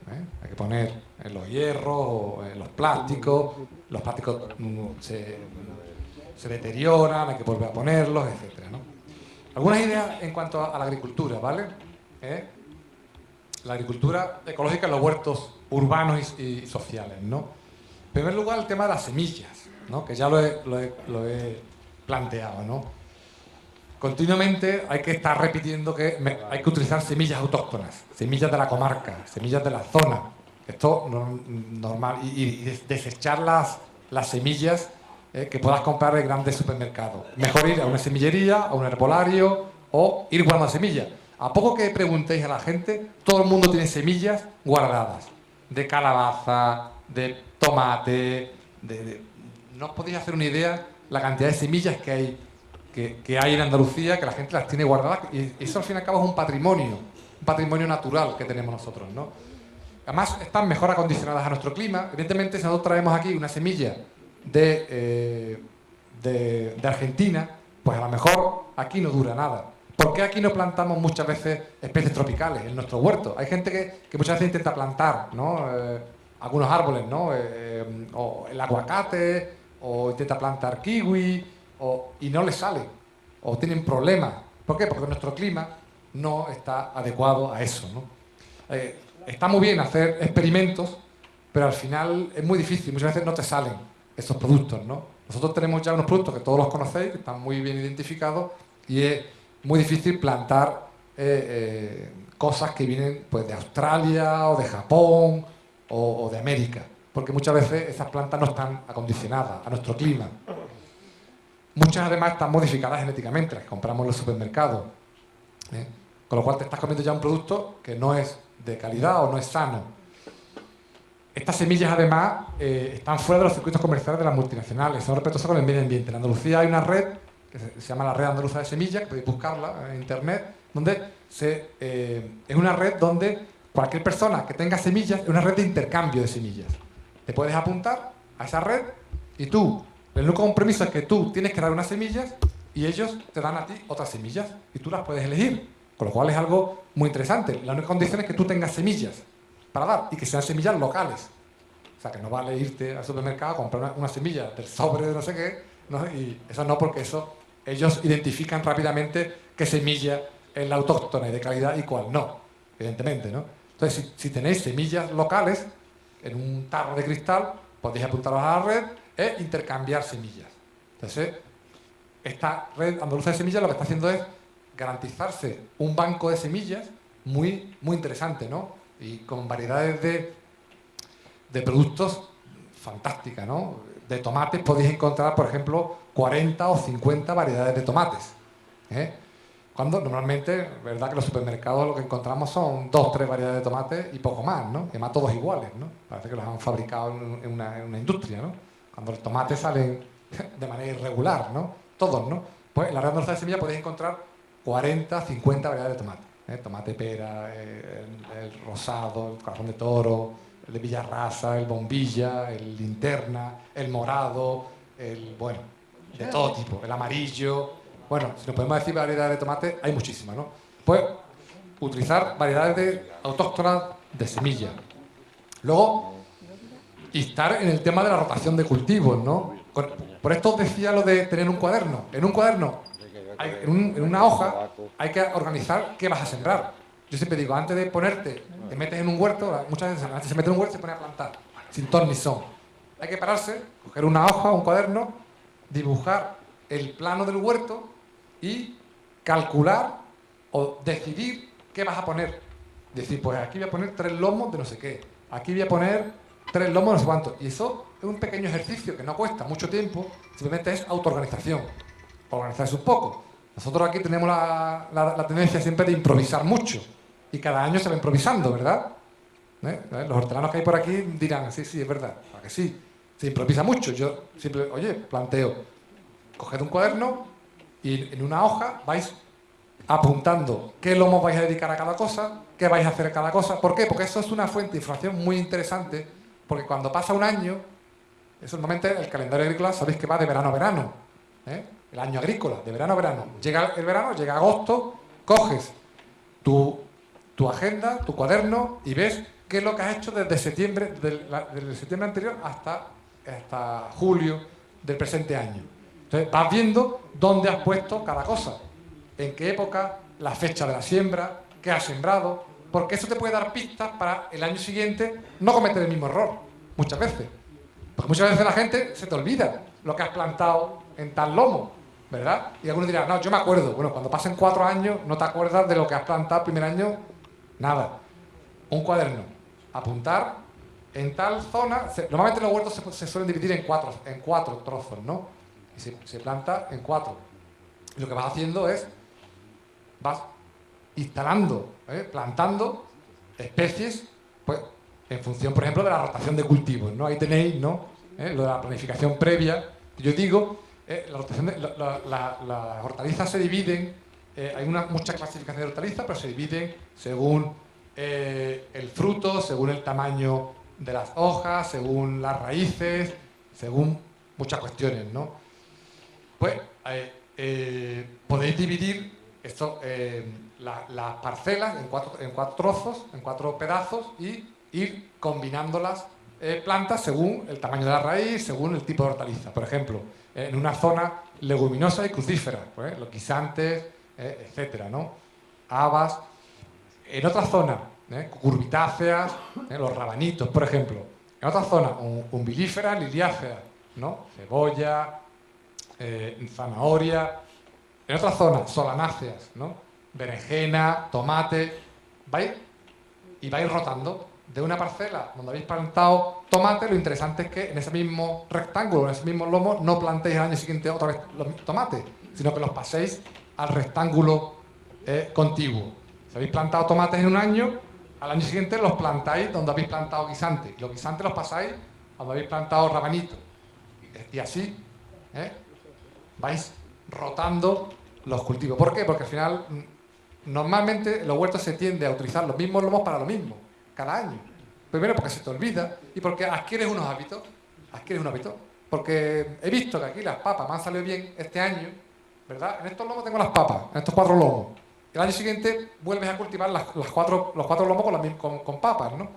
Hay que poner en los hierros o en los plásticos se deterioran, hay que volver a ponerlos, etcétera, ¿no? Algunas ideas en cuanto a la agricultura, ¿vale? La agricultura ecológica en los huertos urbanos y sociales, ¿no? En primer lugar, el tema de las semillas, ¿no? Que ya lo he planteado, ¿no? Continuamente hay que estar repitiendo que hay que utilizar semillas autóctonas, semillas de la comarca, semillas de la zona. Esto normal. Y desechar las semillas que puedas comprar en grandes supermercados. Mejor ir a una semillería, a un herbolario o ir guardando semillas. A poco que preguntéis a la gente, todo el mundo tiene semillas guardadas. De calabaza, de tomate, no os podéis hacer una idea la cantidad de semillas que hay en Andalucía, que la gente las tiene guardadas, y eso al fin y al cabo es un patrimonio natural que tenemos nosotros, ¿no? Además están mejor acondicionadas a nuestro clima. Evidentemente, si nosotros traemos aquí una semilla de Argentina, pues a lo mejor aquí no dura nada. ¿Por qué aquí no plantamos muchas veces especies tropicales en nuestro huerto? Hay gente que muchas veces intenta plantar, ¿no? Algunos árboles, ¿no? O el aguacate, o intenta plantar kiwi, y no les sale, o tienen problemas. ¿Por qué? Porque nuestro clima no está adecuado a eso, ¿no? Está muy bien hacer experimentos, pero al final es muy difícil, muchas veces no te salen esos productos, ¿no? Nosotros tenemos ya unos productos que todos los conocéis, que están muy bien identificados, y es muy difícil plantar cosas que vienen pues, de Australia o de Japón o de América, porque muchas veces esas plantas no están acondicionadas a nuestro clima. Muchas además están modificadas genéticamente, las que compramos en los supermercados, con lo cual te estás comiendo ya un producto que no es de calidad o no es sano. Estas semillas además están fuera de los circuitos comerciales de las multinacionales, son respetuosas con el medio ambiente. En Andalucía hay una red que se llama la Red Andaluza de Semillas, que podéis buscarla en internet, donde es una red donde cualquier persona que tenga semillas, es una red de intercambio de semillas. Te puedes apuntar a esa red y tú, el único compromiso es que tú tienes que dar unas semillas y ellos te dan a ti otras semillas y tú las puedes elegir, con lo cual es algo muy interesante. La única condición es que tú tengas semillas para dar y que sean semillas locales. O sea, que no vale irte al supermercado a comprar una semilla del sobre de no sé qué, ¿no? Y eso no, porque eso ellos identifican rápidamente qué semilla es la autóctona y de calidad y cuál no, evidentemente, ¿no? Entonces, si tenéis semillas locales en un tarro de cristal, podéis apuntaros a la red e intercambiar semillas. Entonces, esta red andaluza de semillas lo que está haciendo es garantizarse un banco de semillas muy, muy interesante, ¿no? Y con variedades de productos fantásticas, ¿no? De tomates podéis encontrar, por ejemplo, 40 o 50 variedades de tomates, cuando normalmente, verdad que en los supermercados lo que encontramos son 2 o 3 variedades de tomates y poco más, ¿no? Y además todos iguales, ¿no? Parece que los han fabricado en una industria, ¿no? Cuando los tomates salen de manera irregular, ¿no? todos, ¿no? Pues en la red Andaluza de Semillas podéis encontrar 40, 50 variedades de tomate. Tomate pera, el rosado, el corazón de toro, el de Villarrasa, el bombilla, el linterna, el morado, bueno, de todo tipo, el amarillo. Bueno, si nos podemos decir variedades de tomate, hay muchísimas, ¿no? Pues utilizar variedades autóctonas de semilla. Luego, estar en el tema de la rotación de cultivos, ¿no? Por esto os decía lo de tener un cuaderno. En un cuaderno, en una hoja, hay que organizar qué vas a sembrar. Yo siempre digo, antes de ponerte, te metes en un huerto, muchas veces antes se mete en un huerto y se pone a plantar, sin ton ni son. Hay que pararse, coger una hoja, un cuaderno, dibujar el plano del huerto y calcular o decidir qué vas a poner. Decir, pues aquí voy a poner 3 lomos de no sé qué, aquí voy a poner 3 lomos de no sé cuánto. Y eso es un pequeño ejercicio que no cuesta mucho tiempo, simplemente es autoorganización. Organizarse un poco. Nosotros aquí tenemos la tendencia siempre de improvisar mucho. Y cada año se va improvisando, ¿verdad? Los hortelanos que hay por aquí dirán, sí, es verdad, ¿a que sí? Se improvisa mucho. Yo siempre, oye, planteo, coged un cuaderno y en una hoja vais apuntando qué lomos vais a dedicar a cada cosa, qué vais a hacer a cada cosa. ¿Por qué? Porque eso es una fuente de información muy interesante, porque cuando pasa un año, eso normalmente el calendario agrícola sabéis que va de verano a verano, el año agrícola, de verano a verano. Llega el verano, llega agosto, coges tu agenda, tu cuaderno y ves qué es lo que has hecho desde septiembre, desde septiembre anterior hasta julio del presente año. Entonces vas viendo dónde has puesto cada cosa, en qué época, la fecha de la siembra, qué has sembrado, porque eso te puede dar pistas para el año siguiente no cometer el mismo error, muchas veces. Porque muchas veces la gente se te olvida lo que has plantado en tal lomo, ¿verdad? Y algunos dirán, no, yo me acuerdo. Bueno, cuando pasen 4 años no te acuerdas de lo que has plantado el primer año, nada. Un cuaderno, apuntar en tal zona. Normalmente los huertos se suelen dividir en cuatro trozos, ¿no? Y se planta en 4. Y lo que vas haciendo es, vas instalando, plantando especies, pues en función, por ejemplo, de la rotación de cultivos, ¿no? Ahí tenéis, ¿no? Lo de la planificación previa. Yo digo, las hortalizas se dividen, hay muchas clasificaciones de hortalizas, pero se dividen según el fruto, según el tamaño de las hojas, según las raíces, según muchas cuestiones, ¿no? Pues podéis dividir esto, las parcelas en cuatro trozos, en 4 pedazos y ir combinando las plantas según el tamaño de la raíz, según el tipo de hortaliza. Por ejemplo, en una zona leguminosa y crucífera, pues, los guisantes, etcétera, ¿no? Habas. En otra zona, cucurbitáceas, los rabanitos, por ejemplo. En otra zona, umbilíferas, liliáceas, ¿no? Cebolla, zanahoria. En otra zona, solanáceas, ¿no? Berenjena, tomate. Vais rotando. De una parcela donde habéis plantado tomate, lo interesante es que en ese mismo rectángulo, en ese mismo lomo, no plantéis al año siguiente otra vez los tomates, sino que los paséis al rectángulo contiguo. Si habéis plantado tomates en un año, al año siguiente los plantáis donde habéis plantado guisantes. Y los guisantes los pasáis donde habéis plantado rabanitos. Y así vais rotando los cultivos. ¿Por qué? Porque al final, normalmente en los huertos se tiende a utilizar los mismos lomos para lo mismo, cada año. Primero porque se te olvida y porque adquieres unos hábitos. Porque he visto que aquí las papas me han salido bien este año, ¿verdad? En estos lomos tengo las papas, en estos 4 lomos. El año siguiente vuelves a cultivar los 4 lomos con papas, ¿no?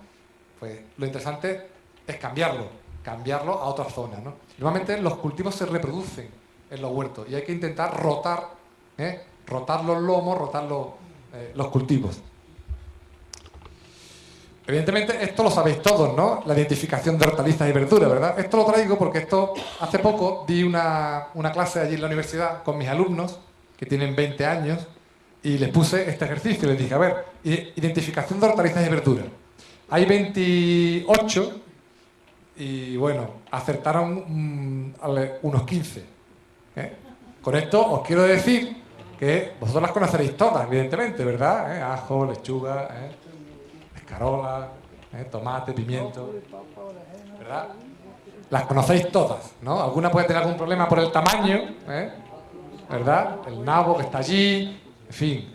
Pues lo interesante es cambiarlo a otra zona, ¿no? Normalmente los cultivos se reproducen en los huertos y hay que intentar rotar los lomos, rotar los cultivos. Evidentemente esto lo sabéis todos, ¿no? La identificación de hortalizas y verduras, ¿verdad? Esto lo traigo porque hace poco di una clase allí en la universidad con mis alumnos que tienen 20 años y les puse este ejercicio. Les dije, a ver, identificación de hortalizas y verduras. Hay 28 y bueno, acertaron unos 15. Con esto os quiero decir que vosotros las conoceréis todas, evidentemente, ¿verdad? Ajo, lechuga, escarola, tomate, pimiento, ¿verdad? Las conocéis todas, ¿no? Alguna puede tener algún problema por el tamaño, ¿verdad? El nabo que está allí, en fin,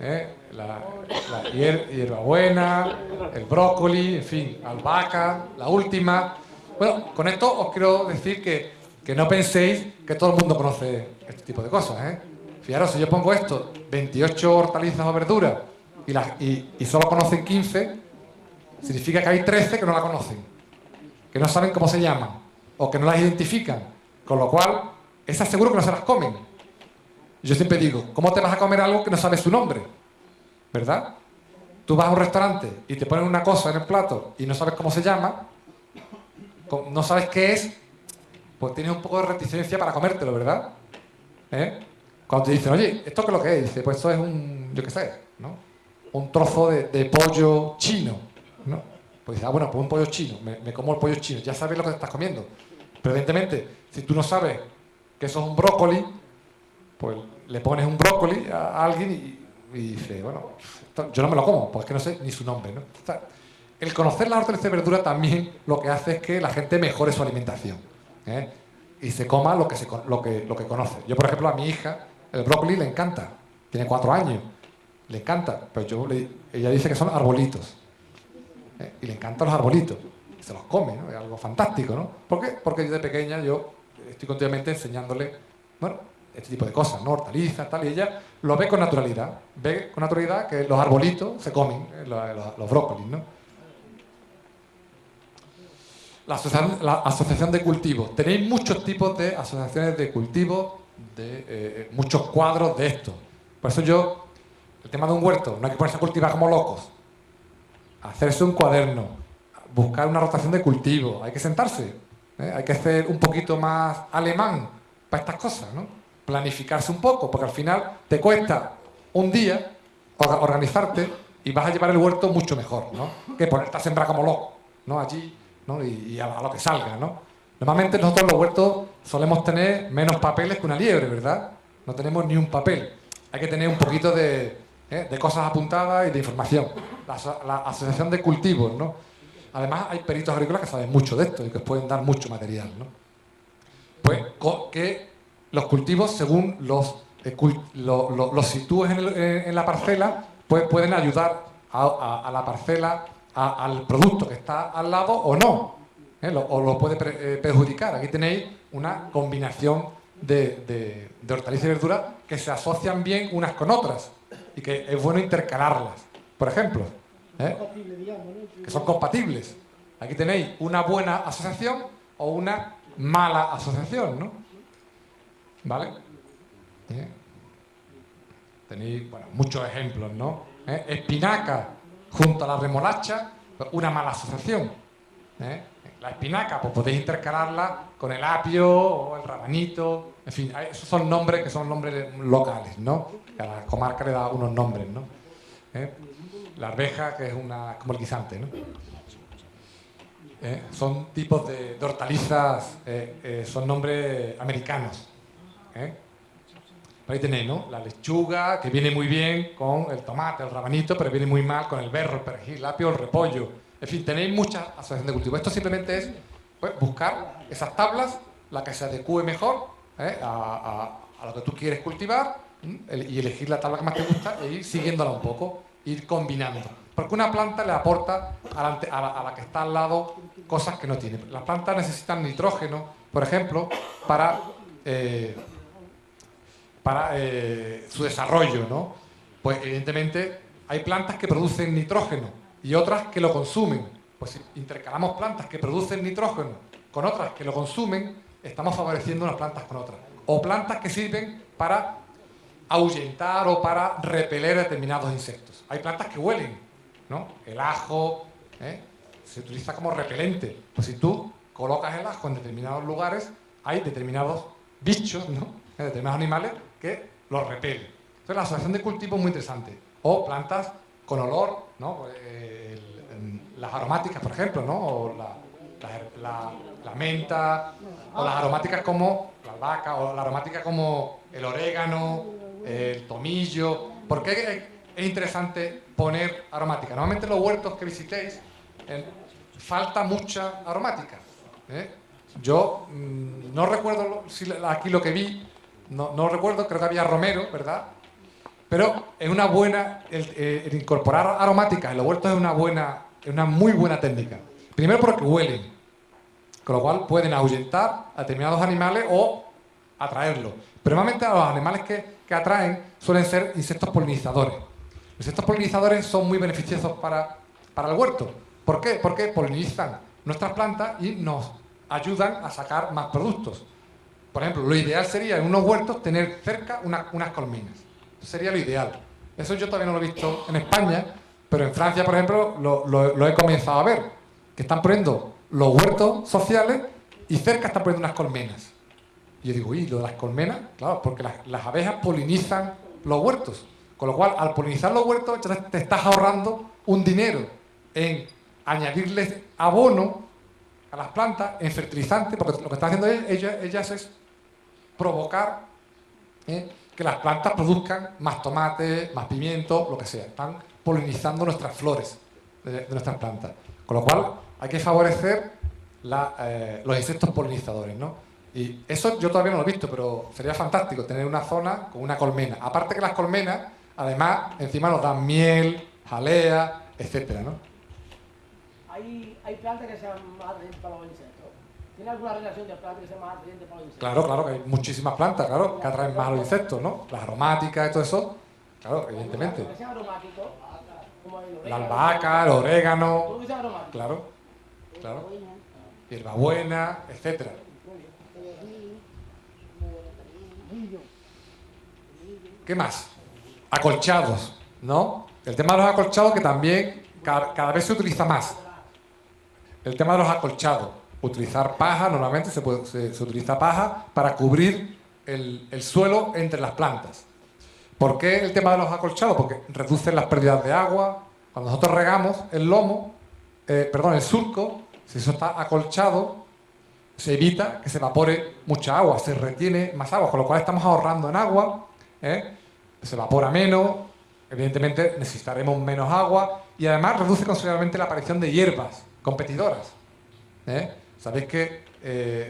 la hierbabuena, el brócoli, en fin, albahaca, la última. Bueno, con esto os quiero decir que no penséis que todo el mundo conoce este tipo de cosas, Fijaros, si yo pongo esto, 28 hortalizas o verduras, y solo conocen 15, significa que hay 13 que no la conocen, que no saben cómo se llaman, o que no las identifican, con lo cual, esas seguro que no se las comen. Yo siempre digo, ¿cómo te vas a comer algo que no sabes su nombre? ¿Verdad? Tú vas a un restaurante y te ponen una cosa en el plato y no sabes cómo se llama, no sabes qué es, pues tienes un poco de reticencia para comértelo, ¿verdad? Cuando te dicen, oye, ¿esto qué es lo que es? Dice, pues esto es yo qué sé, ¿no? Un trozo de pollo chino, ¿no? Pues dices, bueno, pues un pollo chino, me como el pollo chino, ya sabes lo que te estás comiendo. Pero evidentemente, si tú no sabes que eso es un brócoli, pues le pones un brócoli a alguien y dice, bueno, yo no me lo como, porque es que no sé ni su nombre, ¿no? O sea, el conocer las hortalizas y verduras también lo que hace es que la gente mejore su alimentación, y se coma lo que conoce. Yo, por ejemplo, a mi hija, el brócoli le encanta, tiene 4 años, le encanta, pero ella dice que son arbolitos, y le encantan los arbolitos, y se los come, ¿no? Es algo fantástico, ¿no? ¿Por qué? Porque yo de pequeña estoy continuamente enseñándole, bueno, este tipo de cosas, ¿no? Hortalizas, tal, y ella lo ve con naturalidad. Ve con naturalidad que los arbolitos se comen, los brócolis, ¿no? La asociación de cultivos. Tenéis muchos tipos de asociaciones de cultivos, muchos cuadros de esto. Por eso el tema de un huerto, no hay que ponerse a cultivar como locos. Hacerse un cuaderno, buscar una rotación de cultivos, hay que sentarse, hay que ser un poquito más alemán para estas cosas, ¿no? Planificarse un poco, porque al final te cuesta un día organizarte y vas a llevar el huerto mucho mejor, ¿no? Que ponerte a sembrar como loco, ¿no? Allí, ¿no? Y a lo que salga, ¿no? Normalmente nosotros en los huertos solemos tener menos papeles que una liebre, ¿verdad? No tenemos ni un papel. Hay que tener un poquito de cosas apuntadas y de información. La asociación de cultivos, ¿no? Además hay peritos agrícolas que saben mucho de esto y que os pueden dar mucho material, ¿no? Pues que los cultivos, según los sitúes en la parcela, pues pueden ayudar a la parcela, al producto que está al lado o no, o lo puede perjudicar. Aquí tenéis una combinación de hortalizas y verduras que se asocian bien unas con otras y que es bueno intercalarlas, por ejemplo, que son compatibles. Aquí tenéis una buena asociación o una mala asociación, ¿no? ¿Vale? Tenéis, bueno, muchos ejemplos, ¿no? Espinaca junto a la remolacha, una mala asociación. La espinaca, pues podéis intercalarla con el apio o el rabanito, en fin, esos son nombres que son nombres locales, ¿no? Cada comarca le da unos nombres, ¿no? La arveja, que es como el guisante, ¿no? Son tipos de hortalizas, son nombres americanos. Ahí tenéis, ¿no? La lechuga, que viene muy bien con el tomate, el rabanito, pero viene muy mal con el berro, el perejil, el apio, el repollo. En fin, tenéis muchas asociaciones de cultivo. Esto simplemente es, pues, buscar esas tablas, la que se adecue mejor a lo que tú quieres cultivar, y elegir la tabla que más te gusta e ir siguiéndola un poco, ir combinando. Porque una planta le aporta a la que está al lado cosas que no tiene. Las plantas necesitan nitrógeno, por ejemplo, para su desarrollo, ¿no? Pues evidentemente hay plantas que producen nitrógeno y otras que lo consumen. Pues si intercalamos plantas que producen nitrógeno con otras que lo consumen, estamos favoreciendo unas plantas con otras. O plantas que sirven para ahuyentar o para repeler determinados insectos. Hay plantas que huelen, ¿no? El ajo se utiliza como repelente. Pues si tú colocas el ajo en determinados lugares, hay determinados bichos, ¿no? Determinados animales que los repelen. Entonces la asociación de cultivo es muy interesante. O plantas con olor, ¿no? Las aromáticas, por ejemplo, ¿no? O la menta, o las aromáticas como la albahaca, o la aromática como el orégano, el tomillo. ¿Por qué es interesante poner aromática? Normalmente en los huertos que visitéis falta mucha aromática. Yo no recuerdo si aquí lo que vi no recuerdo, creo que había romero, ¿verdad? Pero es una buena, el incorporar aromáticas en los huertos es una muy buena técnica. Primero porque huelen, con lo cual pueden ahuyentar a determinados animales o atraerlos. Pero normalmente a los animales que atraen suelen ser insectos polinizadores. Los insectos polinizadores son muy beneficiosos para el huerto. ¿Por qué? Porque polinizan nuestras plantas y nos ayudan a sacar más productos. Por ejemplo, lo ideal sería en unos huertos tener cerca unas colmenas. Eso sería lo ideal. Eso yo todavía no lo he visto en España, pero en Francia, por ejemplo, lo he comenzado a ver. Que están poniendo los huertos sociales y cerca están poniendo unas colmenas. Y yo digo, uy, lo de las colmenas, claro, porque las abejas polinizan los huertos. Con lo cual, al polinizar los huertos, te estás ahorrando un dinero en añadirles abono a las plantas, en fertilizante, porque lo que están haciendo ellas es provocar que las plantas produzcan más tomate, más pimiento, lo que sea. Están polinizando nuestras flores de nuestras plantas. Con lo cual, hay que favorecer los insectos polinizadores, ¿no? Y eso yo todavía no lo he visto, pero sería fantástico tener una zona con una colmena. Aparte que las colmenas, además, encima nos dan miel, jalea, etcétera, ¿no? Hay plantas que sean más atrayentes para los insectos. ¿Tiene alguna relación de plantas que sean más atrayentes para los insectos? Claro, claro, que hay muchísimas plantas, claro, que atraen más a los insectos, ¿no? Las aromáticas y todo eso, claro, evidentemente. Que sean aromáticos, como el orégano. La albahaca, el orégano, Todo que sea aromático. claro, claro. Hierbabuena, etcétera. ¿Qué más? Acolchados, ¿no? El tema de los acolchados que también cada vez se utiliza más. El tema de los acolchados. Utilizar paja, normalmente se utiliza paja para cubrir el suelo entre las plantas. ¿Por qué el tema de los acolchados? Porque reducen las pérdidas de agua. Cuando nosotros regamos el surco, si eso está acolchado, se evita que se evapore mucha agua, se retiene más agua, con lo cual estamos ahorrando en agua, se evapora menos, evidentemente necesitaremos menos agua y además reduce considerablemente la aparición de hierbas competidoras. Sabéis que,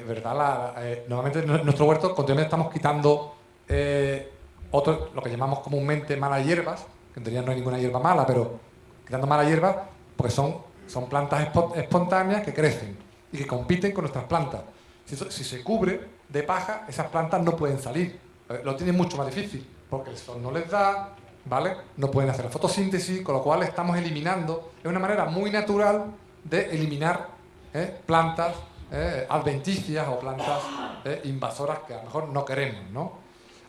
¿verdad? Normalmente en nuestro huerto continuamente estamos quitando lo que llamamos comúnmente malas hierbas, que en teoría no hay ninguna hierba mala, pero quitando malas hierbas porque son plantas espontáneas que crecen y que compiten con nuestras plantas. Si se cubre de paja, esas plantas no pueden salir. Lo tienen mucho más difícil, porque el sol no les da, ¿vale? No pueden hacer la fotosíntesis, con lo cual estamos eliminando. Es una manera muy natural de eliminar plantas adventicias o plantas invasoras que a lo mejor no queremos, ¿no?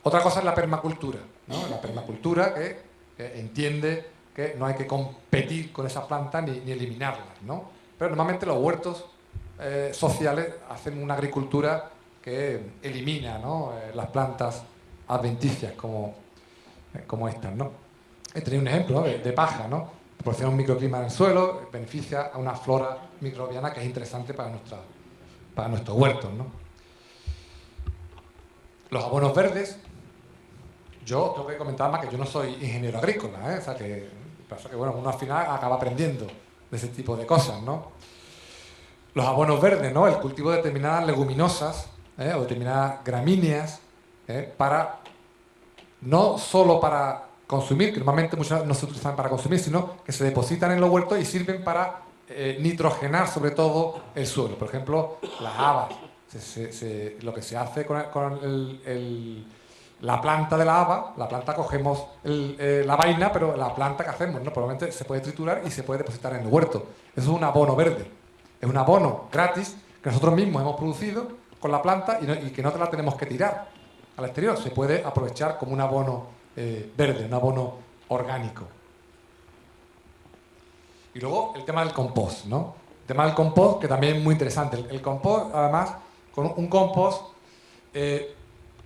Otra cosa es la permacultura, ¿no? La permacultura que entiende que no hay que competir con esas plantas ni eliminarlas, ¿no? Pero normalmente los huertos sociales hacen una agricultura que elimina, ¿no? Las plantas adventicias como estas, ¿no? He tenido un ejemplo, ¿no? de paja, ¿no? Proporciona un microclima en el suelo, beneficia a una flora microbiana que es interesante para nuestros huertos, ¿no? Los abonos verdes, yo tengo que comentar más que yo no soy ingeniero agrícola, o sea que pasa que bueno, uno al final acaba aprendiendo de ese tipo de cosas, ¿no? Los abonos verdes, ¿no? El cultivo de determinadas leguminosas o determinadas gramíneas no solo para consumir, que normalmente muchas no se utilizan para consumir, sino que se depositan en los huertos y sirven para nitrogenar sobre todo el suelo. Por ejemplo, las habas. Lo que se hace con la planta de la haba, la planta cogemos la vaina, pero la planta que hacemos, ¿no? Probablemente se puede triturar y se puede depositar en el huerto. Eso es un abono verde. Es un abono gratis que nosotros mismos hemos producido con la planta y que no te la tenemos que tirar al exterior. Se puede aprovechar como un abono verde, un abono orgánico. Y luego el tema del compost, ¿no? El tema del compost, que también es muy interesante. El compost, además, con un compost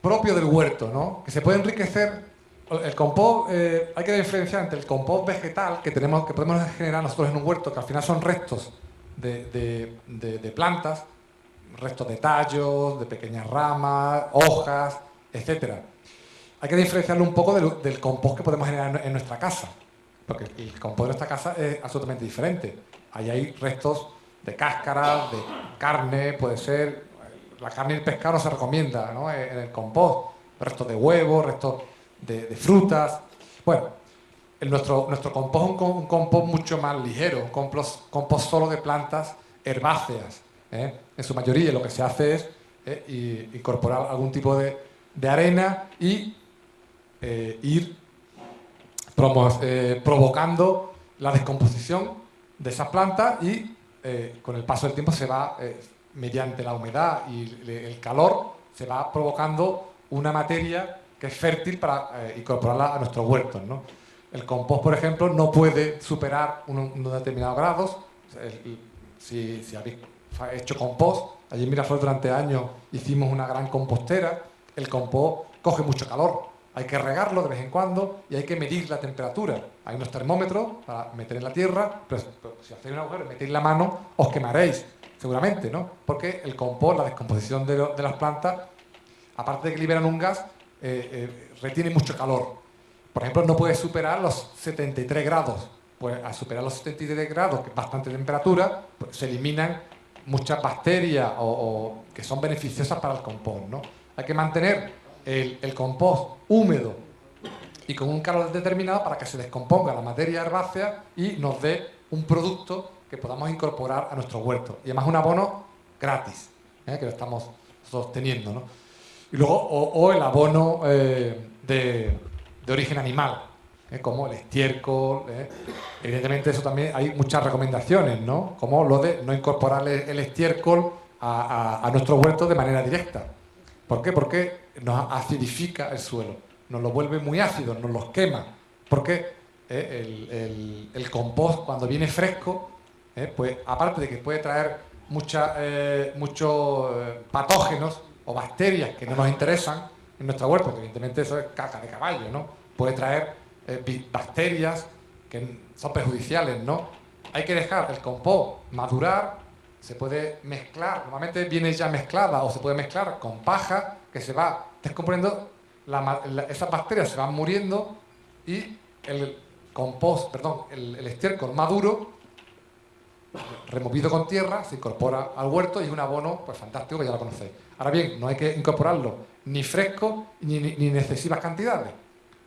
propio del huerto, ¿no? Que se puede enriquecer. El compost, hay que diferenciar entre el compost vegetal que podemos generar nosotros en un huerto, que al final son restos de plantas, restos de tallos, de pequeñas ramas, hojas, etcétera. Hay que diferenciarlo un poco del compost que podemos generar en nuestra casa, porque el compost de nuestra casa es absolutamente diferente. Ahí hay restos de cáscaras, de carne, puede ser. La carne y el pescado no se recomienda, ¿no? En el compost. restos de huevos, restos de frutas. Bueno, nuestro compost es un compost mucho más ligero, un compost solo de plantas herbáceas. En su mayoría lo que se hace es incorporar algún tipo de arena y ir provocando la descomposición de esas plantas y con el paso del tiempo se va, mediante la humedad y el calor, se va provocando una materia que es fértil para incorporarla a nuestros huertos, ¿no? El compost, por ejemplo, no puede superar unos determinados grados. Si habéis hecho compost, allí en Miraflores durante años hicimos una gran compostera. El compost coge mucho calor, hay que regarlo de vez en cuando y hay que medir la temperatura. Hay unos termómetros para meter en la tierra, pero si hacéis un agujero y metéis la mano, os quemaréis, seguramente, ¿no? Porque el compost, la descomposición de las plantas, aparte de que liberan un gas, retiene mucho calor. Por ejemplo, no puede superar los 73 grados. Pues al superar los 73 grados, que es bastante temperatura, pues se eliminan muchas bacterias que son beneficiosas para el compost, ¿no? Hay que mantener el compost húmedo y con un calor determinado para que se descomponga la materia herbácea y nos dé un producto que podamos incorporar a nuestro huerto. Y además un abono gratis, que lo estamos sosteniendo, ¿no? Y luego, o el abono de origen animal, como el estiércol. Evidentemente eso también hay muchas recomendaciones, ¿no? Como lo de no incorporar el estiércol a nuestro huerto de manera directa. ¿Por qué? Porque nos acidifica el suelo, nos lo vuelve muy ácido, nos los quema. Porque el compost, cuando viene fresco, pues aparte de que puede traer muchos patógenos o bacterias que no nos interesan en nuestro huerto, que evidentemente eso es caca de caballo, ¿no? Puede traer bacterias que son perjudiciales, ¿no? Hay que dejar el compost madurar, se puede mezclar, normalmente viene ya mezclada o se puede mezclar con paja que se va descomponiendo, esas bacterias se van muriendo y el compost, perdón, el estiércol maduro, removido con tierra, se incorpora al huerto y es un abono pues fantástico, que ya lo conocéis. Ahora bien, no hay que incorporarlo ni fresco ni en excesivas cantidades,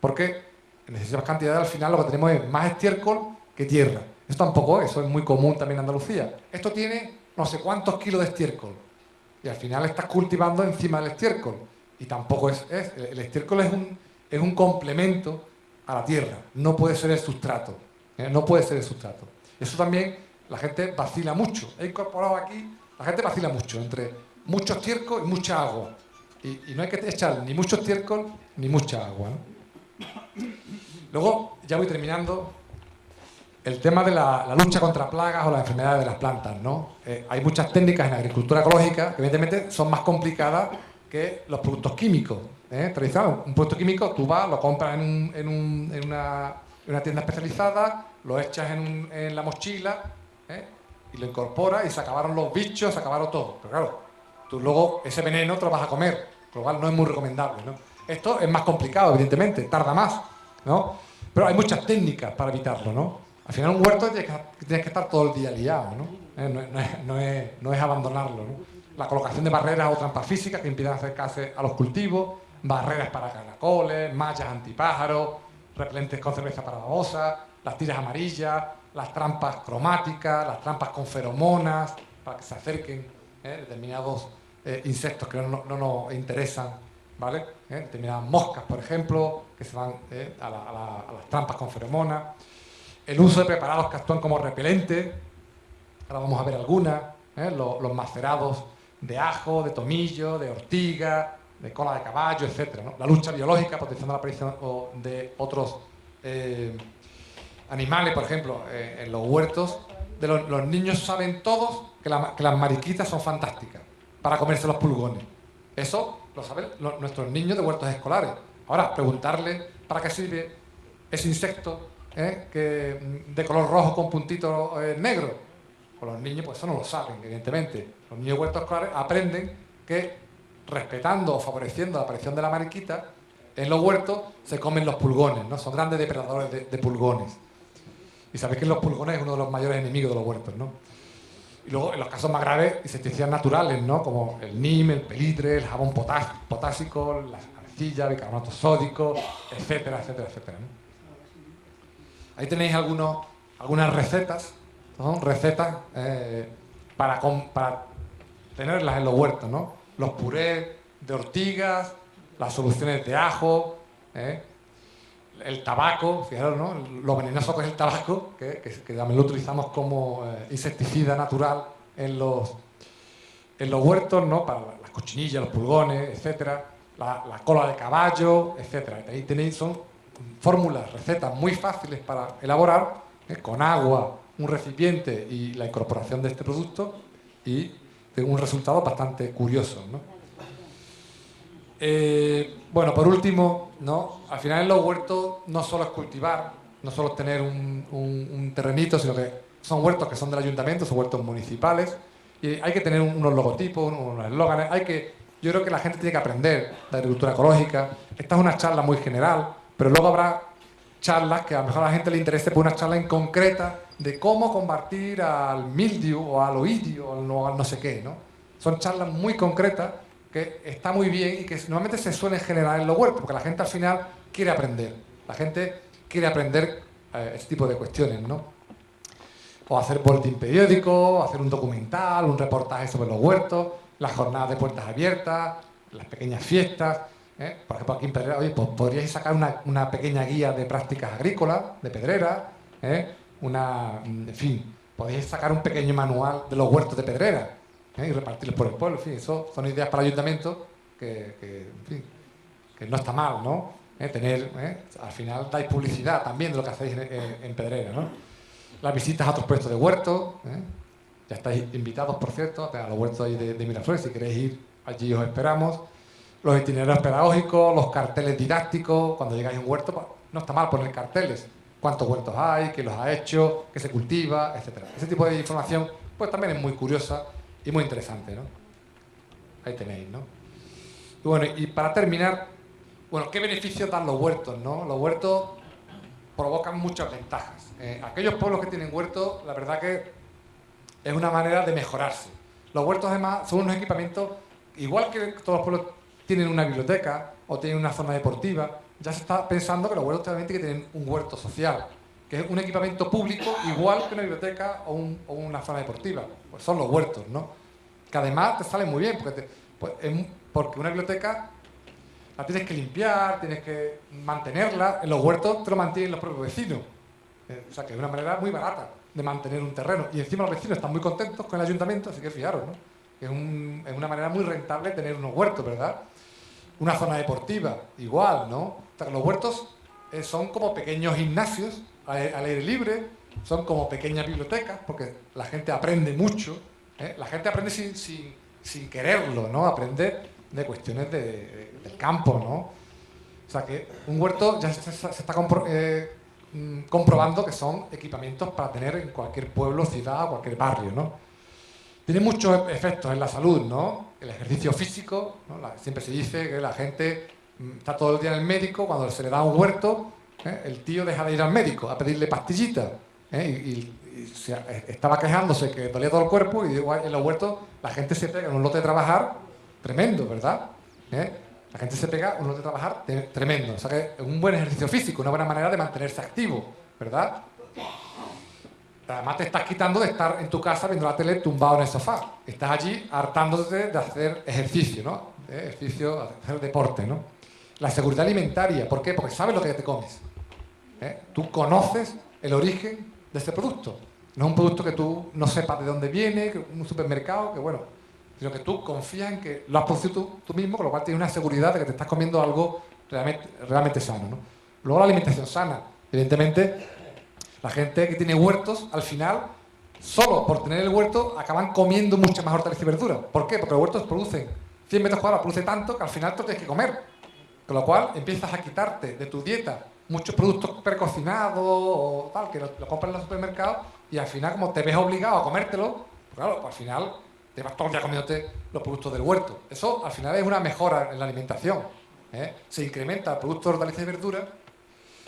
porque en excesivas cantidades al final lo que tenemos es más estiércol que tierra. Eso es muy común también en Andalucía. Esto tiene no sé cuántos kilos de estiércol y al final estás cultivando encima del estiércol y tampoco el estiércol es un complemento a la tierra, no puede ser el sustrato, no puede ser el sustrato. Eso también la gente vacila mucho. He incorporado aquí, la gente vacila mucho entre mucho estiércol y mucha agua. Y no hay que echar ni mucho estiércol ni mucha agua, ¿no? Luego, ya voy terminando, el tema de la lucha contra plagas o las enfermedades de las plantas, ¿no? Hay muchas técnicas en agricultura ecológica que evidentemente son más complicadas que los productos químicos. Tradicional, un producto químico, tú vas, lo compras en una tienda especializada, lo echas en la mochila, y lo incorporas y se acabaron los bichos, se acabaron todo. Pero claro, tú luego ese veneno te lo vas a comer, con lo cual no es muy recomendable, ¿no? Esto es más complicado, evidentemente, tarda más, ¿no? Pero hay muchas técnicas para evitarlo, ¿no? Al final un huerto tienes que estar todo el día liado, ¿no? No es abandonarlo, ¿no? La colocación de barreras o trampas físicas que impidan acercarse a los cultivos, barreras para caracoles, mallas antipájaros, repelentes con cerveza para babosas, las tiras amarillas, las trampas cromáticas, las trampas con feromonas, para que se acerquen determinados insectos que no nos interesan, ¿vale? Determinadas moscas, por ejemplo, que se van a las trampas con feromonas. El uso de preparados que actúan como repelentes, ahora vamos a ver algunas, los macerados de ajo, de tomillo, de ortiga, de cola de caballo, etc., ¿no? La lucha biológica, potenciando la aparición de otros animales, por ejemplo, en los huertos. Los niños saben todos que las mariquitas son fantásticas para comerse los pulgones. Eso lo saben nuestros niños de huertos escolares. Ahora, preguntarle para qué sirve ese insecto de color rojo con puntitos negros. Pues los niños pues eso no lo saben, evidentemente. Los niños de huertos escolares aprenden que respetando o favoreciendo la aparición de la mariquita, en los huertos se comen los pulgones, ¿no? Son grandes depredadores de pulgones. Y sabéis que los pulgones es uno de los mayores enemigos de los huertos, ¿no? Y luego, en los casos más graves, insecticidas naturales, ¿no? Como el NIM, el pelitre, el jabón potásico, las cistilla, bicarbonato sódico, etcétera, etcétera, etcétera, ¿no? Ahí tenéis algunas recetas, son recetas para tenerlas en los huertos, ¿no? Los purés de ortigas, las soluciones de ajo, el tabaco, fijaros, ¿no? Lo venenoso que es el tabaco, que también lo utilizamos como insecticida natural en los huertos, ¿no? Para las cochinillas, los pulgones, etcétera, la cola de caballo, etcétera. Ahí tenéis, son fórmulas, recetas muy fáciles para elaborar, con agua, un recipiente y la incorporación de este producto, y de un resultado bastante curioso, ¿no? Bueno, por último, ¿no? Al final en los huertos no solo es cultivar, no solo es tener un terrenito, sino que son huertos que son del ayuntamiento, son huertos municipales, y hay que tener unos logotipos, unos eslóganes, yo creo que la gente tiene que aprender de agricultura ecológica. Esta es una charla muy general, pero luego habrá charlas que a lo mejor a la gente le interese, por una charla en concreta de cómo combatir al mildiu o al oidio o al no sé qué, ¿no? Son charlas muy concretas que está muy bien y que normalmente se suelen generar en los huertos, porque la gente al final quiere aprender. La gente quiere aprender este tipo de cuestiones, ¿no? O hacer boletín periódico, hacer un documental, un reportaje sobre los huertos, las jornadas de puertas abiertas, las pequeñas fiestas. Por ejemplo, aquí en Pedrera, oye, pues podríais sacar una pequeña guía de prácticas agrícolas de Pedrera, en fin, podéis sacar un pequeño manual de los huertos de Pedrera, y repartirlos por el pueblo. En fin, eso son ideas para el ayuntamiento en fin, que no está mal, ¿no? Al final dais publicidad también de lo que hacéis en Pedrera, ¿no? Las visitas a otros puestos de huertos, ya estáis invitados, por cierto, a los huertos ahí de Miraflores. Si queréis ir, allí os esperamos. Los itinerarios pedagógicos, los carteles didácticos. Cuando llegáis a un huerto, pues, no está mal poner carteles. Cuántos huertos hay, quién los ha hecho, qué se cultiva, etc. Ese tipo de información pues también es muy curiosa y muy interesante, ¿no? Ahí tenéis, ¿no? Y bueno, y para terminar, bueno, ¿qué beneficios dan los huertos, no? Los huertos provocan muchas ventajas. Aquellos pueblos que tienen huertos, la verdad que es una manera de mejorarse. Los huertos además son unos equipamientos, igual que todos los pueblos tienen una biblioteca o tienen una zona deportiva, ya se está pensando que los huertos también tienen que tener un huerto social, que es un equipamiento público igual que una biblioteca o una zona deportiva. Pues son los huertos, ¿no? Que además te salen muy bien, porque una biblioteca la tienes que limpiar, tienes que mantenerla. En los huertos te lo mantienen los propios vecinos. O sea que es una manera muy barata de mantener un terreno. Y encima los vecinos están muy contentos con el ayuntamiento, así que fijaros, ¿no? Es una manera muy rentable tener unos huertos, ¿verdad? Una zona deportiva, igual, ¿no? O sea que los huertos son como pequeños gimnasios al aire libre, son como pequeñas bibliotecas, porque la gente aprende mucho, la gente aprende sin quererlo, ¿no? Aprende de cuestiones del campo, ¿no? O sea que un huerto ya se está comprobando que son equipamientos para tener en cualquier pueblo, ciudad o cualquier barrio, ¿no? Tiene muchos efectos en la salud, ¿no? El ejercicio físico, ¿no? Siempre se dice que la gente está todo el día en el médico, cuando se le da un huerto, el tío deja de ir al médico a pedirle pastillitas, estaba quejándose que dolía todo el cuerpo, y igual en los huertos la gente se pega en un lote de trabajar tremendo, ¿verdad? La gente se pega un lote de trabajar tremendo. O sea que es un buen ejercicio físico, una buena manera de mantenerse activo, ¿verdad? Además te estás quitando de estar en tu casa viendo la tele tumbado en el sofá. Estás allí hartándote de hacer ejercicio, ¿no? Hacer deporte, ¿no? La seguridad alimentaria, ¿por qué? Porque sabes lo que te comes. Tú conoces el origen de este producto. No es un producto que tú no sepas de dónde viene, que un supermercado, que bueno, sino que tú confías en que lo has producido tú mismo, con lo cual tienes una seguridad de que te estás comiendo algo realmente sano, ¿no? Luego la alimentación sana. Evidentemente, la gente que tiene huertos, al final, solo por tener el huerto, acaban comiendo mucha más hortalizas y verduras. ¿Por qué? Porque los huertos producen 100 metros cuadrados, produce tanto que al final te lo tienes que comer. Con lo cual empiezas a quitarte de tu dieta muchos productos precocinados o tal, que lo compras en los supermercados, y al final, como te ves obligado a comértelo, claro, pues al final te vas todo el día comiéndote los productos del huerto. Eso al final es una mejora en la alimentación. Se incrementa el producto de hortalizas y verduras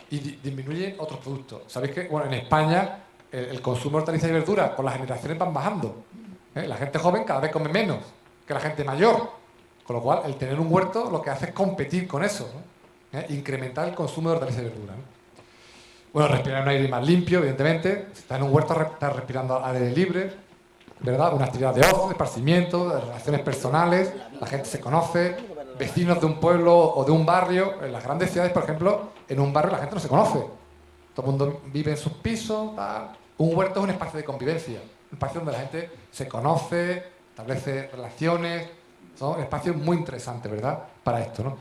y disminuyen otros productos. Sabéis que, bueno, en España el consumo de hortalizas y verduras con las generaciones van bajando. La gente joven cada vez come menos que la gente mayor. Con lo cual, el tener un huerto lo que hace es competir con eso, ¿no? Incrementar el consumo de hortalizas y verduras, ¿no? Bueno, respirar un aire más limpio, evidentemente. Si estás en un huerto, estás respirando aire libre, ¿verdad? Una actividad de ocio, de esparcimiento, de relaciones personales, la gente se conoce, vecinos de un pueblo o de un barrio. En las grandes ciudades, por ejemplo, en un barrio la gente no se conoce. Todo el mundo vive en sus pisos, tal. Un huerto es un espacio de convivencia, un espacio donde la gente se conoce, establece relaciones. Son espacios muy interesantes, ¿verdad?, para esto, ¿no?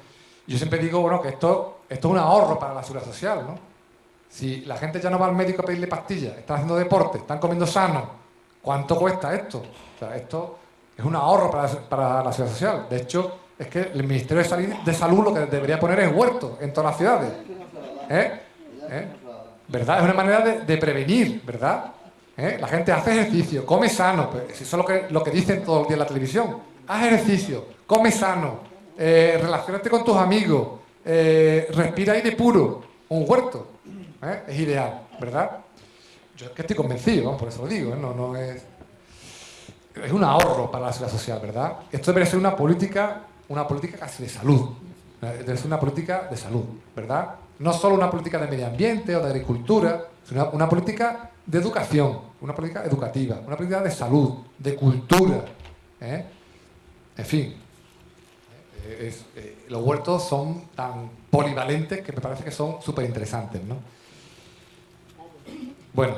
Yo siempre digo, bueno, que esto es un ahorro para la seguridad social, ¿no? Si la gente ya no va al médico a pedirle pastillas, están haciendo deporte, están comiendo sano, ¿cuánto cuesta esto? O sea, esto es un ahorro para la seguridad social. De hecho, es que el Ministerio de Salud lo que debería poner es huertos en todas las ciudades. ¿Verdad? Es una manera de prevenir, ¿verdad? La gente hace ejercicio, come sano, pues, eso es lo que dicen todo el día en la televisión. Haz ejercicio, come sano, relaciónate con tus amigos, respira aire puro, un huerto. Es ideal, ¿verdad? Yo es que estoy convencido, ¿no? Por eso lo digo, no es un ahorro para la seguridad social, ¿verdad? Esto debería ser una política casi de salud, debe ser una política de salud, ¿verdad? No solo una política de medio ambiente o de agricultura, sino una política de educación, una política educativa, una política de salud, de cultura, En fin, los huertos son tan polivalentes que me parece que son súper interesantes, ¿no? Bueno,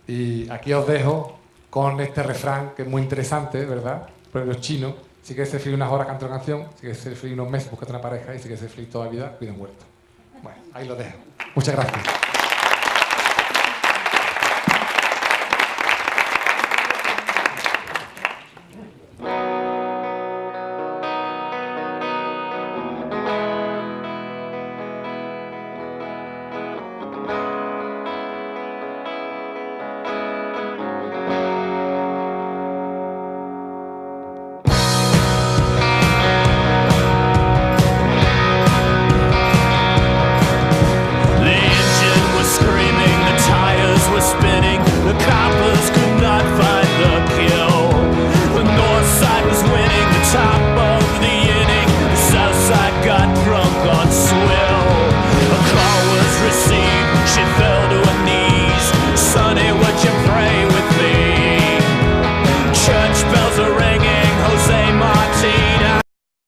y aquí os dejo con este refrán que es muy interesante, ¿verdad? Pero es chino. Si quieres ser feliz unas horas, canta una canción. Si quieres ser feliz unos meses, búscate una pareja. Y si quieres ser feliz toda la vida, cuida un huerto. Bueno, ahí lo dejo. Muchas gracias.